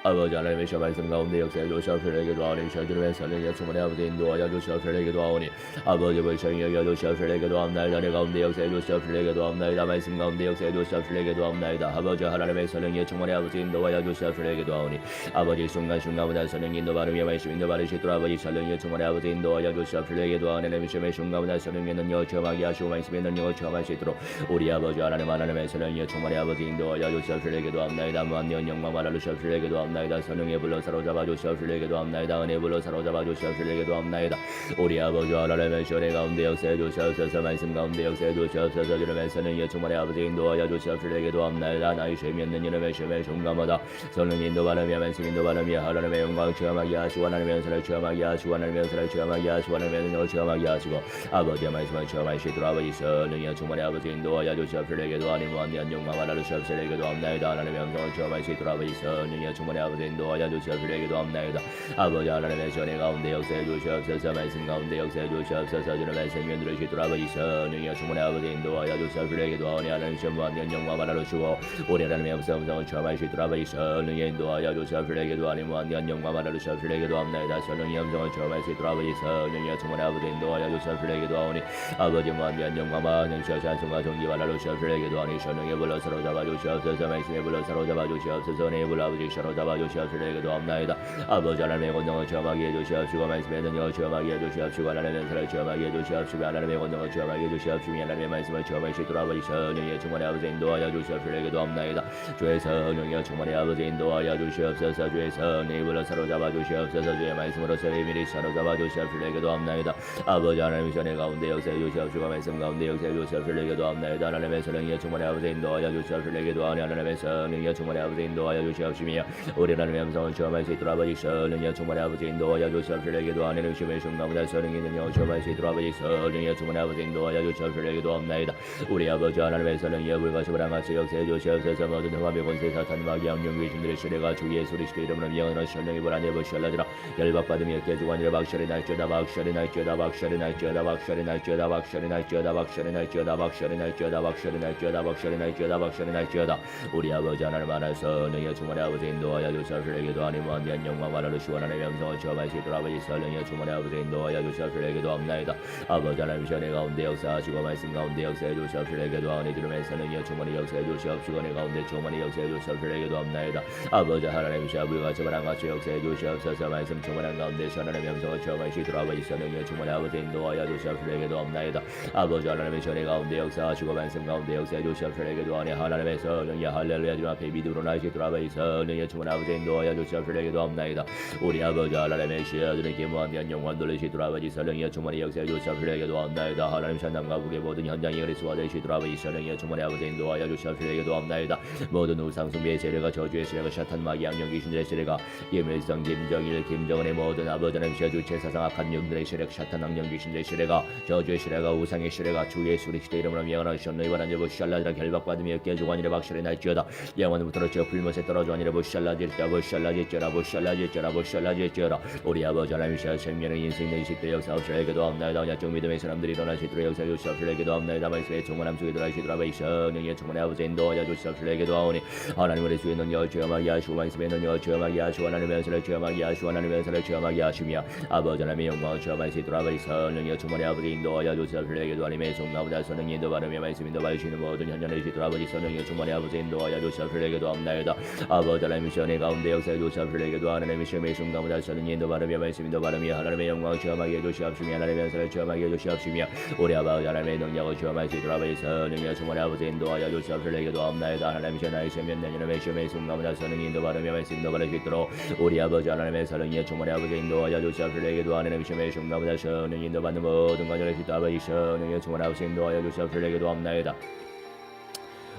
아버지 하나님의 시 말씀 가운데 역사해 주시옵시고 기도하오니 주님의 성령의 충만의 아버지 인도하여 주시옵시고 기도하오니 아버지 불쌍히 여겨 주시옵시고 기도합나이다. 내 가운데 역사해 주시옵시고 기도합나이다. 말씀 가운데 역사해 주시옵시고 기도합나이다. 아버지 하나님의 성령의 충만의 아버지 인도하여 주시옵시고 기도하오니 아버지 순간순간마다 성령 인도 바르며 말씀 인도 바르시도록 아버지 성령의 충만의 아버지 인도하여 주시옵시고 기도하오니 내 미션의 순간마다 성령의 능력을 체험하게 하시고 말씀의 능력을 체험할 수 있도록 우리 아버지 하나님의 성령의 충만의 아버지 인도하여 주시옵시고 기도합나이다. 무한한 영광 말하 주시옵시고 기도합나이다. 성령의 불로 사로잡아 주시옵시고 기도합나이다. 은혜 불로 사로잡아 주시옵시고 기도합나이다. 우리 아버지 하나님의 시원의 가운데 역사해 주시옵소서. 말씀 가운데 역사해 주시옵소서. 주님의 성령의 충만의 아버지 인도하여 주시옵시고 기도합나이다. 나의 쉼이 없는 이름의 쉼의 순간마다 성령 인도 바르며 말씀 인도 바르며 하나님의 영광 체험하게 하시고 하나님의 은사를 체험하게 하시고 하나님의 은사를 체험하게 하시고 하나님의 능력을 체험하게 하시고 아버지의 말씀을 체험하시도록 아버지 성령의 충만의 아버지 인도하여 주시옵시고 기도하니 무한한 영광 말하 주시옵시고 기도합나이다. 하나님의 영광을 체험하시도록 아버지 성령의 충만의 아버지 인도하여 주시옵시고 기도합나이다. 아버지 하나님의 전의 가운데 역사해 주시옵소서. 말씀 가운데 역사해 주시옵소서. 주님의 생명 들으시도록 아버지 성령의 충만의 아버지 인도하여 주시옵시고 기도하니 하나님 무한한 영광 말하 주시고 우리 하나님의 음성을 체험하시도록 아버지 성령의 인도하여 주시옵시고 기도하니 무한한 영광 말하 주시옵시고 기도합나이다. 성령의 음성을 체험하시도록 아버지 성령의 충만의 아버지 인도하여 주시옵시고 기도하니 아버지 무한한 영광만 영시하시 한순간 종기 말하 주시옵시고 기도하니 성령의 불로 사로잡아 주시옵소서. 말씀의 불로 사로잡아 주시옵소서. 내 불로 아버지 사로잡아 주시옵시고 기도합나이다. 아버지 하나님의 권능을 체험하게 해주시옵시고 말씀의 능력을 체험하게 해주시옵시고 하나님의 은사를 체험하게 해주시옵시고 하나님의 권능을 체험하게 해주시옵시고 하나님의 말씀을 체험하시도록 아버지 성령의 충만의 아버지 인도하여 주시옵시고 기도합나이다. 주의 성령의 충만의 아버지 인도하여 주시옵소서. 주의 성령의 불로 사로잡아 주시옵소서. 주의 말씀으로 세미리 사로잡아 주시옵시고 기도합나이다. 아버지 하나님의 전의 가운데 역사해 주시옵시고 말씀 가운데 역사해 주시옵시고 기도합나이다. 하나님의 성령의 충만의 아버지 인도하여 주시옵시고 기도하니 하나님의 성령의 충만의 아버지 인도하여 주시옵시며 우리 하나님의 음성을 체험할 수 있도록 아버지 성령의 충만의 아버지 인도하여 주시옵시고 기도하니 의심의 순간마다 성령의 능력을 체험할 수 있도록 아버지 성령의 충만의 아버지 인도하여 주시옵시고 기도합나이다. 우리 아버지 하나님의 성령의 불가시을 항아서 역사해 주시옵소서. 모든 흑암의 권세 사탄 마귀 악령 귀신들의 시대가 주 예수 그리스도 이름으로 영원한 성령의 불 안에 버시알라지라 열박받으며 깨주관이라 박셔리 날지어다 박셔리 날지어다 박셔리 날지어다 박셔리 날지어다 박셔리 날지어다 박셔리 날지어다 박셔리 날지어다 박셔리 날지어다 박셔리 날지어다 박셔리 날지어다. 우리 아버지 하나님 안에서 성령의 충만의 아버지 인도하여 주시옵시고 기도하니 무한한 영광 말하러 시원하는 명성을 체험할 수 있도록 아버지 성령의 충만의 아버지 인도하여 주시옵시고 기도합나이다. 아버지 하나님 시원의 가운데 역사하시고 말씀 가운데 역사해 주시옵시고 기도하니 주님의 성령의 충만의 역사해 주시옵시고 내 가운데 충만의 역사해 주시옵시고 기도합나이다. 아버지 하나님 시아불과 저바랑 같이 역사해 주시옵소서. 말씀 충만한 가운데 시원하는 명성을 체험할 수 있도록 아버지 성령의 충만의 아버지 인도하여 주시옵시고 기도합나이다. 아버지 하나님의 시원의 가운데 역사하시고 말씀 가운데 역사해 주시옵시고 기도하니 하나님의 성령의 할렐루야 주님 앞에 믿음으로 나시도록 아버지 성령의 충만의 아버지 인도하여 주시옵시고 기도합나이다. 우리 아버지 하나님의 시아들에게 무한한 영광 돌리시도록 아버지 성령의 충만의 역사해 주시옵시고 기도합나이다. 하나님 산당과 국의 모든 현장이 그리스도와 되시도록 아버지 성령의 충만의 아버지 인도하여 주시옵시고 기도합나이다. 모든 우상숭배의 세례가 저주의 세례가 샤탄 마귀 악령 귀신들의 세례가 예물성 김정일 김정은의 모든 아버지 하나님 시아 주체 사상 악한 영들의 세례 샤탄 악령 귀신들의 세례가 저주의 세례가 우상의 세례가 주 예수 그리스도 이름으로 영원한 시온의 원한 보시알라지라 결박받으며 깨주관이라 박살이 날지어다. 영원부터 저 불못에 떨어져 아니라 보시알라지라 보시알라지라 보시알라지라 보시알라지라. 우리 아버지 하나님 시아 생명의 인생의 20대 역사옵시고 기도합나이다. 언약적 믿음의 사람들이 일어나시도록 역사해 주시옵시고 기도합나이다. 말씀의 충만함 속에 들어가시도록 아버지 성령의 충만의 아버지 인도하여 주시옵시고 기도하오니 하나님 우리 주의 능력을 체험하게 하시고 말씀의 능력을 체험하게 하시고 하나님의 은사를 체험하게 하시고 하나님의 은사를 체험하게 하시며 아버지 하나님의 영광을 체험할 수 있도록 아버지 성령의 충만의 아버지 인도하여 주시옵시고 기도하니 매순간마다 성령의 인도 바르며 말씀 인도 받으시는 모든 현장을 주시도록 아버지 성령의 충만의 아버지 인도하여 주시옵시고 기도합나이다. 아버지 하나님 시원의 내 가운데 역사해 주시옵시고 내게도 하나님의 시험의 순간보다 저는 인도 바르며 말씀인도 바르며 하나님의 영광을 체험하게 해주시옵시며 하나님의 연설을 체험하게 해주시옵시며 우리 아버지 하나님의 능력을 체험할 수 있도록 아버지 성령의 충만의 아버지 인도하여 주시옵시고 내게도 없나이다. 하나님의 전하의 시험면 내년의 시험의 순간보다 저는 인도 바르며 말씀인도 바를 수 있도록 우리 아버지 하나님의 성령의 충만의 아버지 인도하여 주시옵시고 내게도 하나님의 시험의 순간보다 저는 인도 받는 모든 것을 수 있도록 아버지 성령의 충만의 아버지 인도하여 주시옵시고 내게도 없나이다.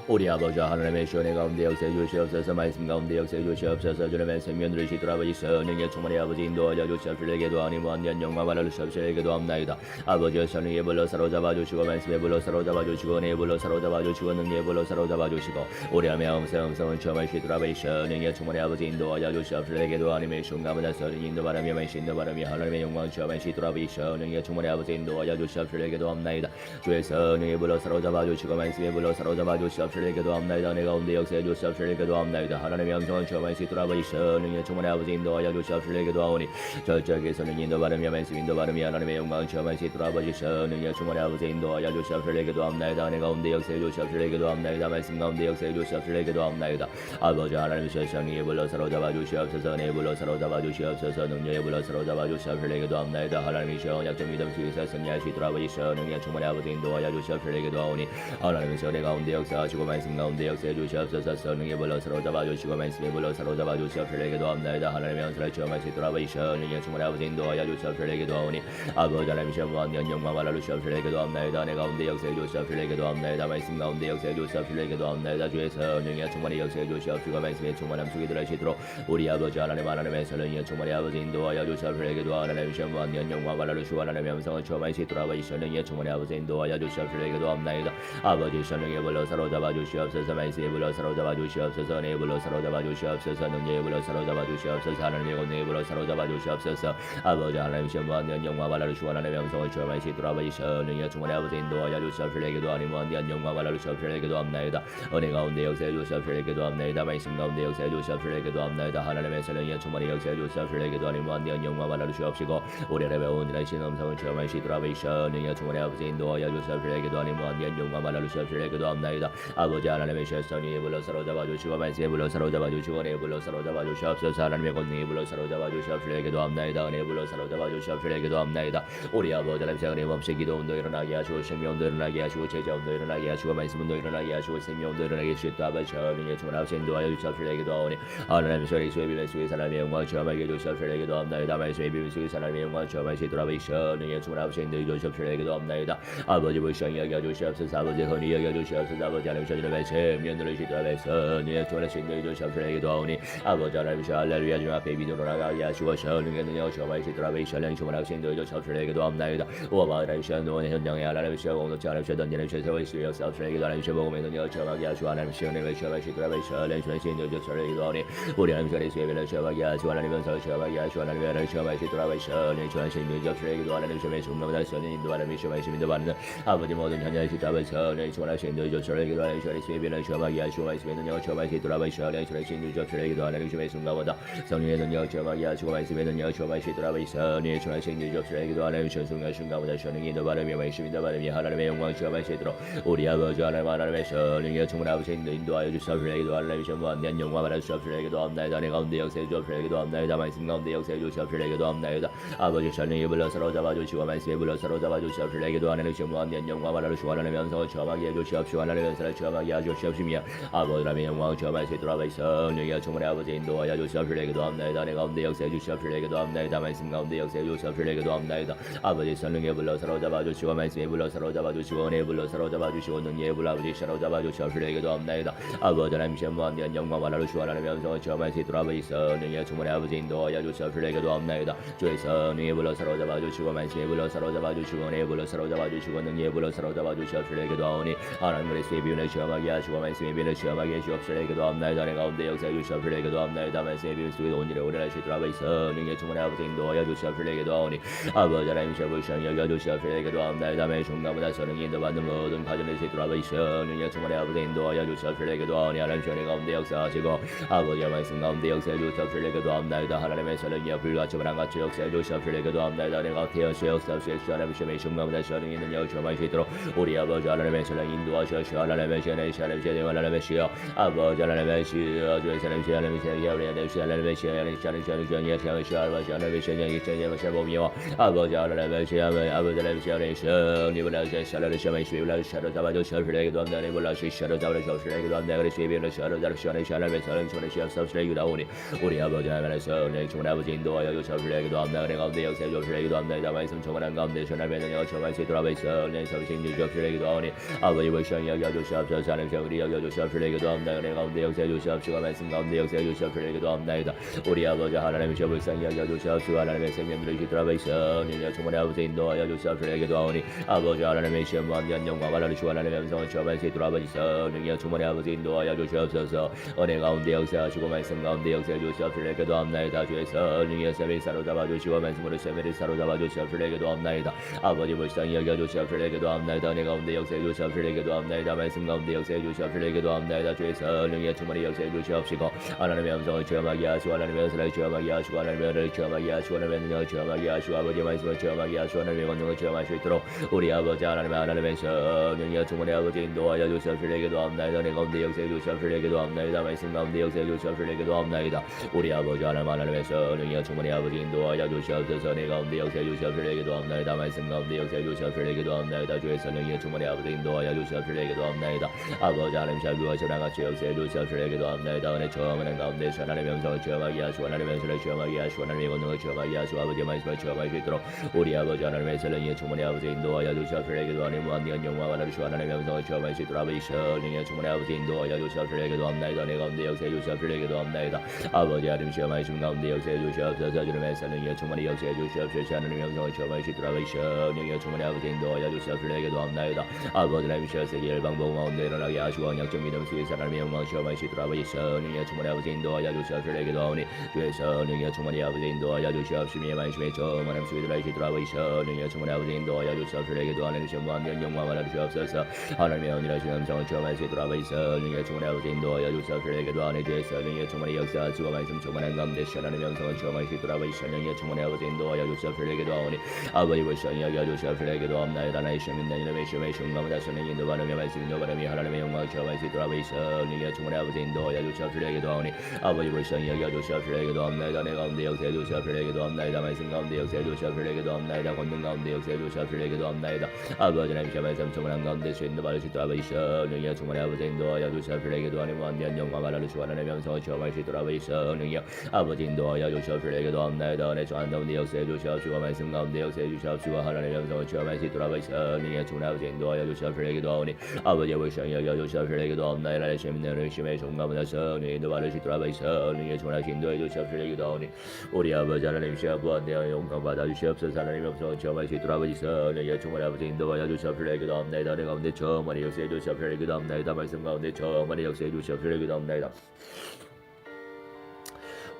우리 아버지 하나님의 시원의 가운데 역사해 주시옵소서. 말씀 가운데 역사해 주시옵소서. 주님의 생명 누리시도록 아버지 성령의 충만의 아버지 인도하여 주시옵시고 내게도 아니 무한한 영광 하나를 주시옵시고 내게도 없나이다. 아버지 성령의 불로 사로잡아 주시고 말씀의 불로 사로잡아 주시고 내 불로 사로잡아 주시고 능력의 불로 사로잡아 주시고 우리 함의 음성을 체험할 수 있도록 아버지 성령의 충만의 아버지 인도하여 주시옵시고 내게도 아님의 순간마다 성령 인도 바라며 말씀 인도 바라며 하나님의 영광을 체험할 수 있도록 아버지 성령의 충만의 아버지 인도하여 주시옵시고 내게도 없나이다. 주의 성령의 불로 사로잡아 주시고 말씀의 불로 사로잡아 주시옵시고 내게도 없나이다. 내 가운데 역사해 주시옵시고 내게도 없나이다. 하나님의 영성을 체험할 수 있도록 아버지 성령의 충만의 아버지 인도하여 주시옵시고 내게도 하오니 저쪽에 성령 인도 바르며 말씀 인도 바르며 하나님의 영광을 체험할 수 있도록 아버지 성령의 충만의 아버지 인도하여 주시옵시고 내게도 없나이다. 내 가운데 역사해 주시옵시고 내게도 없나이다. 말씀 가운데 역사해 주시옵시고 내게도 없나이다. 아버지 하나님의 성령의 불로 사로잡아 주시옵소서. 내 불로 사로잡아 주시옵소서. 능력의 불로 사로잡아 주시옵시고 내게도 없나이다. 하나님의 약점 믿음 속에서 승리할 수 있도록 아버지 성령의 충만의 아버지 인도하여 주시옵시고 내게도 하오니 하나님의 내 가운데 역사하시고 말씀 가운데 역사해 주시옵소서. 성령의 불로 사로잡아 주시고 말씀의 불로 사로잡아 주시옵시고 내게도 없나이다. 하나님의 연설을 체험할 수 있도록 아버지 성령의 충만의 아버지 인도하여 주시옵시고 내게도 하오니 아버지 하나님의 무한한 영광 말하 주시옵시고 내게도 없나이다. 내 가운데 역사해 주시옵시고 내게도 없나이다. 말씀 가운데 역사해 주시옵시고 내게도 없나이다. 주의 성령의 충만의 역사해 주시옵시고 말씀의 충만함 속에 들어가시도록 우리 아버지 하나님의 성령의 충만의 아버지 인도하여 주시옵시고 내게도 하나님의 무한한 영광 말하 주시고 하나님의 음성을 체험할 수 있도록 아버지 성령의 충만의 아버지 인도하여 주시옵시고 내게도 없나이다. 아버지 성령의 불로 사로잡아 주시옵소서. 말씀의 불로 사로잡아 주시옵소서. 내 불로 사로잡아 주시옵소서. 능력의 불로 사로잡아 주시옵소서. 하나님의 권능의 불로 사로잡아 주시옵소서. 아버지 하나님의 무한한 영광 말하 주시고 하나님의 음성을 체험할 수 있도록 아버지 성령의 충만의 아버지 인도하여 주시옵시고 내게도 하나님 무한한 영광 말하 주시옵시고 내게도 없나이다. 은혜 가운데 역사해 주시옵시고 내게도 없나이다. 말씀 가운데 역사해 주시옵시고 내게도 없나이다. 하나님의 성령의 충만의 역사해 주시옵시고 내게도 하나님 무한한 영광 말하 주시옵시고 우리 하나님의 온전하신 음성을 체험할 수 있도록 아버지 성령의 충만의 아버지 인도하여 주시옵시고 내게도 하나님 무한한 영광 말하 주시옵시고 내게도 없나이다. 아버지 하나님의 성령의 불로 사로잡아 주시고 말씀의 불로 사로잡아 주시고 내 불로 사로잡아 주시옵소서. 하나님의 권능의 불로 사로잡아 주시옵시고 내게도 없나이다. 은혜 불로 사로잡아 주시옵시고 내게도 없나이다. 우리 아버지 하나님 세상에 없이 기도 운동 일어나게 하시고 생명 운동 일어나게 하시고 제자 운동 일어나게 하시고 말씀 운동 일어나게 하시고 생명 운동 일어나게 하시고 아버지 성령의 충만한 아버지 인도하여 주시옵시고 내게도 하오니 하나님의 소리 수의 비밀 속에 하나님의 영광을 체험하게 주시옵시고 내게도 없나이다. 말씀의 비밀 속에 하나님의 영광을 체험할 수 있도록 아버지 성령의 충만한 아버지 인도해 주시옵시고 내게도 없나이다. 아버지 불쌍히 여겨 주시옵소서. 아버지 선히 여겨 주시옵소서. 아버지 하나님 저주의 생명 누리시도록 해서 성령의 충만한 인도해 주시옵시고 내게도 하오니 아버지 하나님 할렐루야 주님 앞에 믿음으로 나가게 하시고 성령의 능력을 체험할 수 있도록 아버지 성령의 충만한 아버지 인도해 주시옵시고 내게도 없나이다. 오바 하나님 시원의 현장에 하나님 시원의 하나님 던지는 세상의 수요 사업실에게도 하나님 시원의 능력을 체험하게 하시고 하나님 시원의 체험할 수 있도록 아버지 성령의 인도해 주시옵시고 내게도 하오니 우리 하나님 시원의 수요를 체험하게 하시고 하나님 연설을 체험하게 하시고 하나님의 하나님 체험할 수 있도록 아버지 성령의 충만한 인도해 주시옵시고 내게도 하나님 시험의 중간보다 성령 인도 하나님 시험의 인도 받는 아버지 모든 현장의 시도 아버지 성령의 충만한 인도해 주시옵시고 내게도 하나님 시원의 수요를 체험하게 하시고 말씀의 능력을 체험할 수 있도록 아버지 성령의 인도해 주시옵시고 내게도 하나님 시험의 중간보다 성령의 능력을 체험하게 하시고 말씀의 능력을 체험할 수 있도록 아버지 성령의 충만한 인도해 주시옵시고 내게도 하나님 순간 순간보다 성령의 인도 바람이 말씀 인도 바람이 하나님의 영광을 체험할 수 있도록 우리 아버지 하나님의 성령의 충만한 아버지 인도하여 주시옵시고 내게도 하나님의 무한한 영광 받아 주시옵시고 내게도 없나이다. 내 가운데 역사해 주옵시고 내게도 없나이다. 말씀 가운데 역사해 주시옵시고 내게도 없나이다. 아버지 성령의 불로 사로잡아 주시고 말씀의 불로 사로잡아 주시옵시고 내게도 하나님의 무한한 영광 받아 주시고 하나님의 연성을 체험하게 해주시옵시고 하나님의 연설을 체험하게 해주시옵시며 아버지 하나님의 영광을 체험할 수 있도록 아버지 성령의 충만한 아버지 인도하여 주시옵시고 내게도 없나이다. 내 가운데 역사해 주시옵시고 내게도 없나이다. 말씀 가운데 역사해 주시옵시고 내게도 없나이다. 아버지 성령의 불로 사로잡아 주시고 말씀의 불로 사로잡아 주시고 은혜의 불로 사로잡아 주시고 능력의 불로 아버지 사로잡아 주시옵시고 내게도 없나이다. 아버지 하나님의 무한한 영광 받아 주시고 하나님의 연성을 체험할 수 있도록 아버지 성령의 충만한 아버지 인도하여 주시옵시고 내게도 없나이다. 주의 성령의 불로 사로잡아 주시고 말씀의 불로 사로잡아 주시고 은혜의 불로 사로잡아 주시고 능력의 불로 사로잡아 주시옵시고 내게도 하오니 하나님의 수의 비밀을 체험하게 하시고 말씀의 비밀을 체험하게 해주시옵시고 내게도 없나이다. 내 가운데 역사해 주시옵시고 내게도 없나이다. 말씀의 비밀 속에 온전히 오래할 수 있도록 아버지 성령의 충만한 아버지 인도하여 주시옵시고 내게도 하오니 아버지 하나님 불쌍히 여겨 주시옵시고 내게도 없나이다. 매 순간보다 성령의 인도받는 모든 가정을 수 있도록 아버지 성령의 충만한 아버지 인도하여 주시옵시고 내게도 하오니 하나님 내 가운데 역사하시고 아버지의 말씀 가운데 역사해 주시옵시고 내게도 없나이다. 하나님의 성령의 불같이 불안같이 역사해 주시옵시고 내게도 없나이다. 내가 태어서 역사하시고 하나님의 시험의 순간보다 성령의 능력을 체험할 수 있도록 우리 아버지 하나님의 성령 인도하시옵시고 하나님의 하나님의 하나님의 대원 하나님의 시여 아버지 하나님의 시여 주의 하나님의 시여 하나님의 시여 하나님의 시여 하나님의 시여 하나님의 시여 하나님의 시여 하나님의 시여 하나님의 시여 몸이여 아버지 하나님의 시여 아버지 하나님의 시여 하나님의 시여 니블라 시여 하나님의 시여 하나님의 시여 잡아줘 시여를 도함나니 몰라 시여를 잡아줘 시여를 도함나니 시여를 시여를 잡아줘 시여를 하나님의 시여 섭시를 유다오니 우리 아버지 하나님의 시여 주의 아버지 인도하여 시여를 도함나니 가운데 역사에 시여를 도함나니 말씀 정원한 가운데 전하면은 여호와의 돌아와 있어 내 서비신 주시옵시고 하오니 아버지 보시니 여겨주시옵소서 하나님 우리 여겨주시옵시고 합나이다 내 가운데 역사에 주시옵시고 말씀 가운데 역사에 주시옵시고 합나이다 우리 아버지 하나님의 시옵시고 여겨주시옵시고 하나님의 생명들이 돌아와 있어 내 주문의 아버지 인도하여 주시옵시고 하오니 아버지 하나님의 시험 완전 영광 하나님 주 하나님의 음성을 주어만시 돌아와 있어 내 주문의 아버지 인도하여 주시옵소서 은혜 가운데 역사하시고 말씀 가운데 역사에 주시옵시고 합나이다 주에서 내 세미를 사로잡아 주시고 말씀으로 세미를 사로잡아 주시옵시고 합나이다 아버지 불쌍히 여겨주시옵시고 합나이다 내 가운데 역사해 주시옵시고 합나이다 말씀 가운데 역사해 주시옵시고 합나이다 주의 성령의 충만히 역사해 주시옵시고 하나님의 음성을 체험하게 하시고 하나님의 은사를 체험하게 하시고 하나님의 은혜를 체험하게 하시고 하나님의 능력을 체험하게 하시고 아버지의 말씀을 체험하게 하시고 하나님의 권능을 체험할 수 있도록 우리 아버지 하나님의 성령의 충만히 아버지 인도하여 주시옵시고 합나이다 내 가운데 역사해 주시옵시고 합나이다 말씀 가운데 역사해 주시옵시고 합나이다 우리 아버지 하나님의 성령의 충만히 아버지 인도하여 주시옵소서 내 가운데 역사해 주시옵시고 합나이다 말씀 가운데 역사해 주시옵시고 합나이다 주의 성령의 충만히 아버지 인도하여 주시옵시고 합나이다 아버지 하나님 잘 구하시라 같이 역사해 주시옵시고 합나이다 은혜 처음하는 가운데 하나님의 영성을 체험하게 하시고 하나님의 은혜를 체험하게 하시고 하나님의 권능을 체험하게 하시고 아버지의 말씀을 체험할 수 있도록 우리 아버지 하나님의 성령의 충만히 아버지 인도하여 주시옵시고 하나님 무한대한 영광을 받으시고 하나님의 영성을 체험할 수 있도록 아버지 성령의 충만히 아버지 인도하여 주시옵시고 합나이다 내 가운데 역사해 주시옵시고 합나이다 아버지 하나님 시험하시는 가운데 역사해 주시옵소서 주님의 성령의 충만히 역사해 주시옵소서 하나님의 영성을 체험할 수 있도록 아버지 성령의 충만히 아버지 인도하여 주시옵시고 합나이다 아버지 하나님 세계 열방복음 가운데 일어나게 하시고 언약적 믿음 속에서 하나님의 영광 체험할 수 있도록 아버지 성령의 충만히 아버지 인도하여 주시옵시고 하오니 주의 성령의 충만히 아버지 인도하여 주시옵시며 말씀의 정하나님 속에 들어갈 수 있도록 아버지 성령의 충만히 아버지 인도하여 주시옵시고 하나님 무한대한 영광을 받으시옵소서 하나님의 은혜하신 음성을 체험할 수 있도록 아버지 성령의 충만히 아버지 인도하여 주시옵시고 하오니 주의 성령의 충만히 역사하시고 말씀 충만한 가운데 하나님의 영성을 체험할 수 있도록 아버지 성령의 충만히 아버지 인도하여 주시옵시고 하오니 아버지 불쌍히 여겨 주시옵시고 합나이다 나의 시험인 나의 시험의 중감보다 성령의 인도받으며 말씀 인도받으며 하나님의 영광을 체험할 수 있도록 아버지 성령의 충만의 아버지 인도하여 주시옵시고 하오니 아버지 불쌍히 여겨 주시옵시고 합나이다 내 가운데 역사해 주시옵시고 합나이다 말씀 가운데 역사해 주시옵시고 합나이다 권능 가운데 역사해 주시옵시고 합나이다 아버지 하나님 시험의 참충만한 가운데 수 인도받을 수 있도록 아버지 성령의 충만의 아버지 인도하여 주시옵시고 하니 무한대한 영광을 하루시고 하나님의 영성을 체험할 수 있도록 아버지 성령의 아버지 인도하여 주시옵시고 합나이다 내 주한 가운데 역사해 주시옵시고 말씀 가운데 역사해 주시옵시고 하나님의 영성을 체험할 수 있도록 아버지 성령의 충만의 아버지 인도하여 주시옵시고 하오니 아버지의 불쌍히 여겨 주시옵시고 합나이다 내 시험의 심의 종감보다 성령의 인도받을 수 있도록 아버지 성령의 충만하신 인도해 주시옵시고 하오니 우리 아버지 하나님 시험 무한대한 영광 받아 주시옵소서 하나님의 영성을 체험할 수 있도록 아버지 성령의 충만의 아버지 인도하여 주시옵시고 합나이다 내 가운데 정만히 역사해 주시옵시고 합나이다 말씀 가운데 정만히 역사해 주시옵시고 합나이다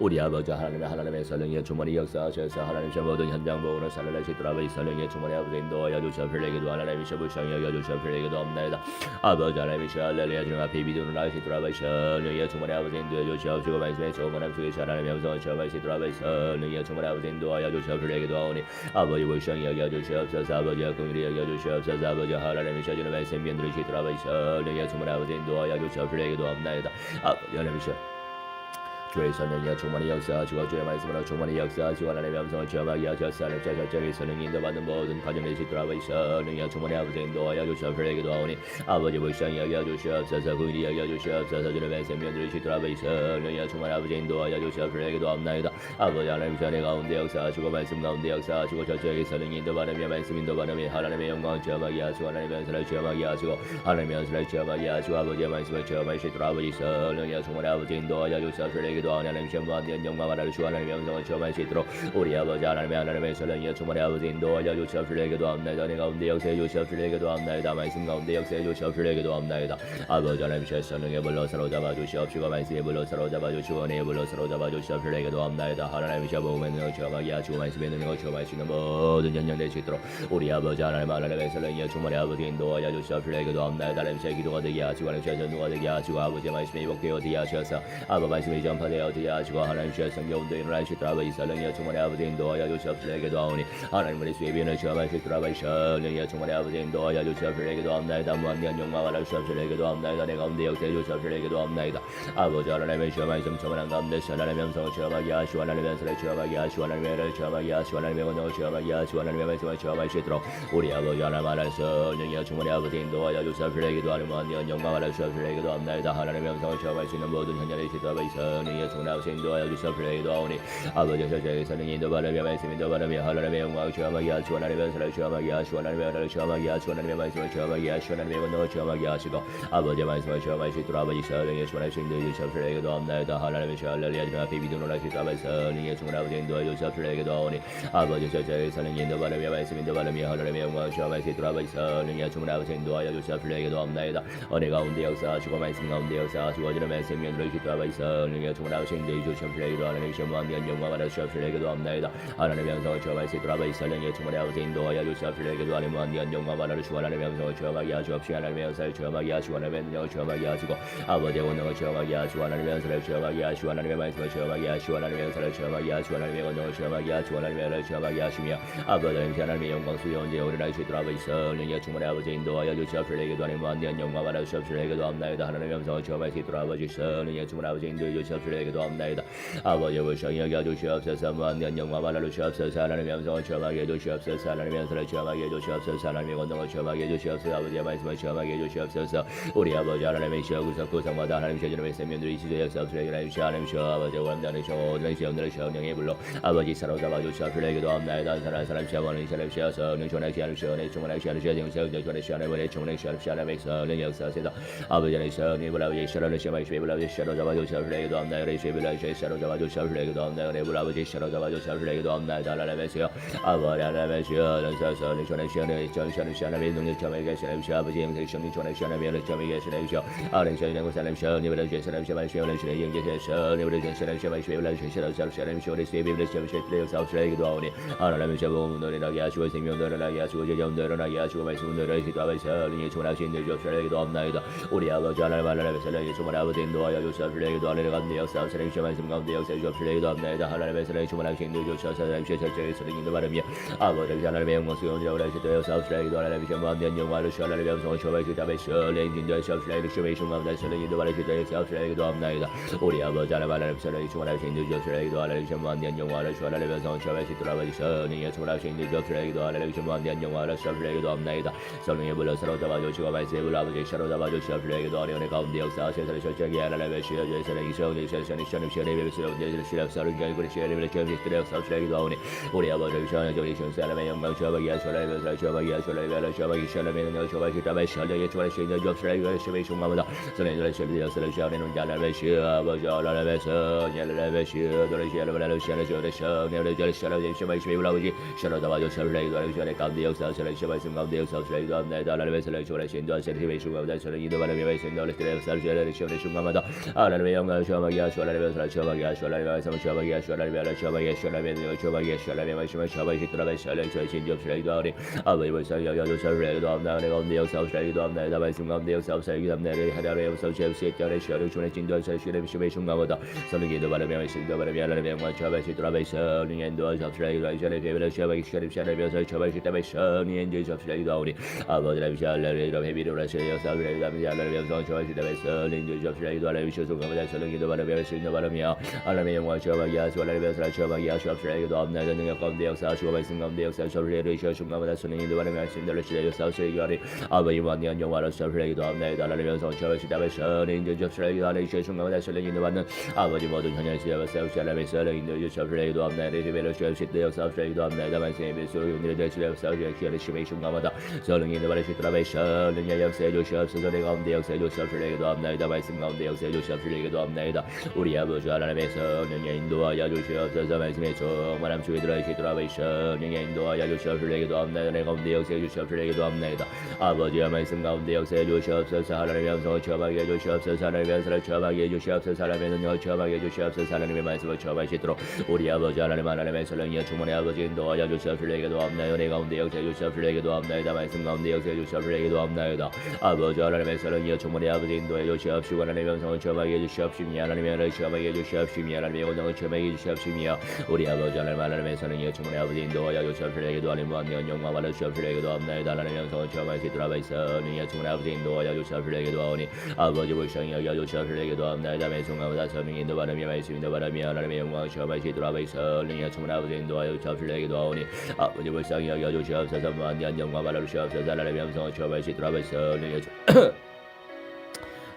우리 아버지 하나님의 성령의 주머니 역사하셔서 하나님의 모든 현장 보호를 살려낼 수 있도록 아버지 성령의 주머니 아버지 인도하여 주시옵시고 하나님의 불쌍히 여겨 주시옵시고 합나이다 아버지 하나님의 할렐루야 주님 앞에 믿음으로 나갈 수 있도록 아버지 성령의 주머니 아버지 인도해 주시옵시고 말씀의 조문함 속에서 하나님의 영성을 체험할 수 있도록 아버지 성령의 주머니 아버지 인도하여 주시옵시고 하오니 아버지 불쌍히 여겨 주시옵소서 아버지의 긍휼히 여겨 주시옵소서 아버지 하나님의 주시는 말씀 견들을 수 있도록 아버지 성령의 주머니 아버지 인도하여 주시옵시고 합나이다 아버지 하나님의 주의 성령이여 충만히 역사하시고 주의 말씀으로 충만히 역사하시고 하나님의 음성을 체험하게 하셔서 하나님 자절적인 성령이 인도받는 모든 가정의 시도록 아버지 성령이여 충만히 아버지 인도하여 주시옵시고 하오니 아버지 불쌍히 여겨 주시옵소서 긍휼히 여겨 주시옵소서 주의 말씀 견들을 수 있도록 아버지 성령이여 충만히 아버지 인도하여 주시옵시고 합나이다 아버지 하나님 전에 가운데 역사하시고 말씀 가운데 역사하시고 저쪽의 성령이 인도받으며 말씀 인도받으며 하나님의 영광을 체험하게 하시고 하나님의 은사를 체험하게 하시고 하나님의 은사를 체험하게 하시고 아버지의 말씀을 체험할 수 있도록 아버지 성령이여 충만히 아버지 인도하여 주시옵시고 하나님 시험무한대한 영광을 하시고 하나님의 영성을 체험할 수 있도록 우리 아버지 하나님의 성령이여 충만히 아버지 인도하여 주시옵시고 합나이다 내 가운데 역사해 주시옵시고 합나이다 말씀 가운데 역사해 주시옵시고 합나이다 아버지 하나님의 성령의 불로 사로잡아 주시옵시고 말씀의 불로 사로잡아 주시고 은혜의 불로 사로잡아 주시옵시고 합나이다 하나님의 복음의 능력을 체험하게 하시고 말씀의 능력을 체험할 수 있는 모든 연령될 수 있도록 우리 아버지 하나님의 성령이여 충만히 아버지 인도하여 주시옵시고 합나이다 하나님의 기도가 되게 하시고 하나님의 전도가 되게 하시고 아버지의 말씀이 복되어 되게 하셔서 아버지 말씀의 전파 되어 어떻게 하시고 하나님 주의 성경운도 일어나시더라 아버지 성령이여 충만히 아버지 인도하여 주시옵시고 도하오니 하나님 우리 수비는 시험하시더라 아버지 성령이여 충만히 아버지 인도하여 주시옵시고 도합나이다 무한한 영광을 주시옵시고 도합나이다 내 가운데 역사해 주시옵시고 도합나이다 아버지 하나님의 시험하시 점천한 가운데 하나님의 영성을 시험하게 하시고 하나님의 연설을 시험하게 하시고 하나님의 애를 시험하게 하시고 하나님의 원정을 시험하게 하시고 하나님의 말씀을 시험하시도록 우리 아버지 하나님 안에서 성령이여 충만히 아버지 인도하여 주시옵시고 하나님 무한한 영광을 주시옵시고 도합나이다 하나님의 영성을 시험할 수 있는 모든 현장의 시도하여 성령이여 충만히 아버지 인도하여 주시옵시고 도하오니 아버지 저자의 성령이 인도받으며 말씀 인도받으며 하나님의 영광을 시험하게 하시고 하나님의 연설을 시험하게 하시고 하나님의 애를 시험하게 하시고 하나님의 말씀을 시험하게 하시고 하나님의 원정을 시험하게 하시고 아버지의 말씀을 시험하시도록 아버지 성령이여 충만히 주시옵시고 도합나이다 하나님의 할렐루야 주님 앞에 믿음으로 하시고 아버지 성령의 충만한 아버지 인도하여 주시옵시고 도하오니 아버지 저자의 성령이 인도받으며 말씀 인도받으며 하나님의 영광을 시험하시도록 아버지 성령의 충만한 아버지 인도하여 주시옵시고 도합나이다 은혜 가운데 역사하시고 말씀 가운데 역사하시고 주님의 말씀 연으로 주시도록 아버지 성령의 충만한 아버지 인도해 주시옵시고 하나님의 시험한 영광을 주시옵시고 도합나이다 하나님의 영성을 시험하시도록 아버지 성령의 충만한 아버지 인도하여 주시옵시고 하나님의 무한한 영광을 주시고 하나님의 영성을 시험하게 하시옵시고 하나님의 영사를 시험하게 하시고 하나님의 능력을 시험하게 하시고 아버지의 원능을 시험하게 하시고 하나님의 연설을 시험하게 하시고 하나님의 말씀을 시험하게 하시고 하나님의 연설을 시험하게 하시고 하나님의 원능을 시험하게 하시고 하나님의 애를 시험하게 하시며 아버지 하나님의 영광 수요 언제 오리라 주시도록 아버지 성령의 충만의 아버지 인도하여 주시옵시고 하나님의 무한한 영광을 주시옵시고 도합나이다 하나님의 영성을 시험할 수 있도록 아버지 성령의 충만의 아버지 인도해 주시옵시고 도합나이다 아버지 불쌍히 여겨 주시옵소서 무한한 영광을 주시옵소서 하나님의 영성을 시험하게 해주시옵소서 하나님의 연설을 시험하게 해주시옵소서 하나님의 권능을 시험하게 해주시옵소서 아버지의 말씀을 시험하게 해주시옵소서 우리 아버지 하나님의 시험 구석마다 하나님 시험의 생명들이 시도에 역사옵시고 하나님 시험 아버지의 원단을 시험 오늘 시험들을 시험령에 불러 아버지 사로잡아 주시옵시고 도합나이다 사람 시험하는 사람 시험서 능존의 시험을 시험에 충만한 시험을 시험을 시험의 시험을 원해 충만한 시험을 시험에 성령 역사하시다 아버지의 시험을 아버지의 시험을 시험을 아버지 사로잡아 주시옵시고 도합나이다 시험을 사로잡아 주시옵시고 도합나이다 아버지 사로잡아 주시옵시고 도합나이다 하나님의 시험 아버지 하나님의 시험을 사서 능존의 시험을 시험을 능력 시험에 계시는 아버지 영생 시험이 존의 시험에 시험에 계시는 시험 아는 시험의 사람 시험이 버려 주시는 시험을 시험을 시험에 영계 시험이 버려 주시는 시험을 시험을 주시는 시험을 시험을 시험을 시험을 사업시라기도 하오니 하나님의 시험을 너희나게 하시고 생명을 나게 하시고 제자들을 나게 하시고 말씀을 너희시도 하시고 성령의 충만하신 늘 주시라기도 합나이다 우리 아버지 하나님의 성령의 충만 아버지 인도하여 주시라기도 하나님 가운데 역사 성령의 말씀 가운데 역사 주시라기도 합나이다 하나님의 성령의 충만하신 늘 주시라기도 하나님의 철저히 성령의 바람이 아버지 하나님의 영광 수용자로 하시도 역사하시라기도 하나님의 시험한 영광을 하나님의 영성을 시험하시다 성령의 진도의 시험시라기도 시험의 충만한 성령의 바라시도 역사하시라기도 합나이다 우리 아버지 하나님의 성령의 충만하신 늘 주시라기도 하나님의 시험한 영광을 하나님의 영성을 시험하시도록 아버지 성령의 충만하신 늘 주시라기도 하나님의 시험한 영광을 시험시라기도 합나이다 성령의 불러 사로잡아 주시고 말씀의 불러 아버지 사로잡아 주시옵시고 하나님의 가운데 역사하시는 철저하게 하나님의 시험의 성령의 시험의 시험의 시험의 결국에 시험의 시험의 역사하시기도 하오니 우리 아버지 시험의 하나님의 영광 시험하게 하시고 하나님의 시험하게 하시고 하나님의 시험하게 시험의 능력 시험하시다면 시험의 시험의 주옵시고 시험의 충만하다 성령의 시험의 역사를 시험하는 하나님의 시험 아버지 하나님의 하나님의 시험 너의 시험을 시험의 시험의 시험의 시험의 아버지 사로잡아 주시옵시고 하나님의 가운데 역사하시는 시험의 가운데 역사하시기도 합니다 하나님의 성령의 시험의 시험의 충만하다 성령의 바람의 시험의 역사를 시험의 충만하다 하나님의 영광 시험하게 하시고 하나님의 시험하게 하시고 하나님의 말씀을 시험하게 하시고 하나님의 시험하게 하시고 하나님의 시험하게 하시고 하나님의 말씀을 시험하게 하시더라도 성령의 신주옵시고 하오니 아버지 불쌍히 여겨주시옵시고 하나님의 가운데 역사하시기도 합니다 말씀 가운데 역사하시기도 합니다 하나님의 역사하시기도 시험의 주의 진도하시고 시험의 충만하다 성령의 바람의 말씀을 바람의 하나님의 영광 시험하시더라도 성령의 인도하시옵시고 하나님의 배배를 시험하게 시험의 시험하시다면 성령의 인도하시옵시고 하오니 아버지 하나님의 할렐루야 회비를 하시고 역사하시기도 합니다 하나님의 영광 시험하시다면 성령의 인도하시옵시고 하나님의 시험을 성령의 바람의 말씀을 바람이야 하나님의 영광 시험하게 하시고 하나님의 역사를 시험하게 하시옵시고 합니다 능력 가운데 역사하시고 말씀 가운데 역사하시옵시고 시험하시다면 성령의 바람의 말씀을 역사하시고 하니 아버지 무한한 영광을 시험하시기도 합니다 하나님의 영광 시험하시다면 성령의 인도하시옵시고 하니 시험하시다면 성령의 인도받는 아버지 모든 현장을 시험하시고 하나님의 성령의 인도하시옵시고 합니다 레벨을 시험하시고 역사하시기도 합니다 말씀의 배수로 용기를 시험하시고 시험의 충만하다 성령의 인도받으시더라면 성령의 역사해 주시옵소서 내 가운데 역사해 주시옵시고 합니다 말씀 가운데 역사해 주시옵시고 합니다 우리 아버지 하나님의 성령의 인도하여 주시옵소서 말씀의 충만함 주에 들어가시더라면 성령의 인도하여 주시옵시고 합니다 내 가운데 역사해 주시옵시고 합니다 아버지의 말씀 가운데 역사해 주시옵소서 하나님의 영성을 체험하게 해주시옵소서 하나님의 연설을 체험하게 해주시옵소서 하나님의 능력을 체험하게 해주시옵소서 하나님의 말씀을 체험하시도록 우리 아버지 하나님의 성령의 충만의 아버지 인도하여 주시옵시고 합니다 내 가운데 역사해 주시옵시고 합니다 말씀 가운데 역사해 주시옵시고 합니다 아버지 하나님의 성령의 충만의 아버지 인도하여 주시옵시고 하나님의 영성을 체험하게 해주시옵시며 하나님의 하나님을 체험하게 해주시옵시며 하나님의 온전을 체험하게 해주시옵시며 우리 아버지 하나님의 사랑의 충만의 아버지 인도하여 주시옵시려기도 하나님 무한한 영광 받아 주시옵시려기도 합나이다. 하나님의 영성을 체험할 수 있도록 하옵소서. 능의 충만의 아버지 인도하여 주시옵시려기도 하오니 아버지 불쌍히 여겨 주시옵시려기도 합나이다. 매순간보다 성령의 인도바람이 말씀 인도바람이 하나님의 영광을 체험할 수 있도록 하옵소서. 능의 충만의 아버지 인도하여 주시옵시려기도 하오니 아버지 불쌍히 여겨 주시옵소서. 무한한 영광 받아 주시옵소서. 하나님의 영성을 체험할 수 있도록 하옵소서. 능의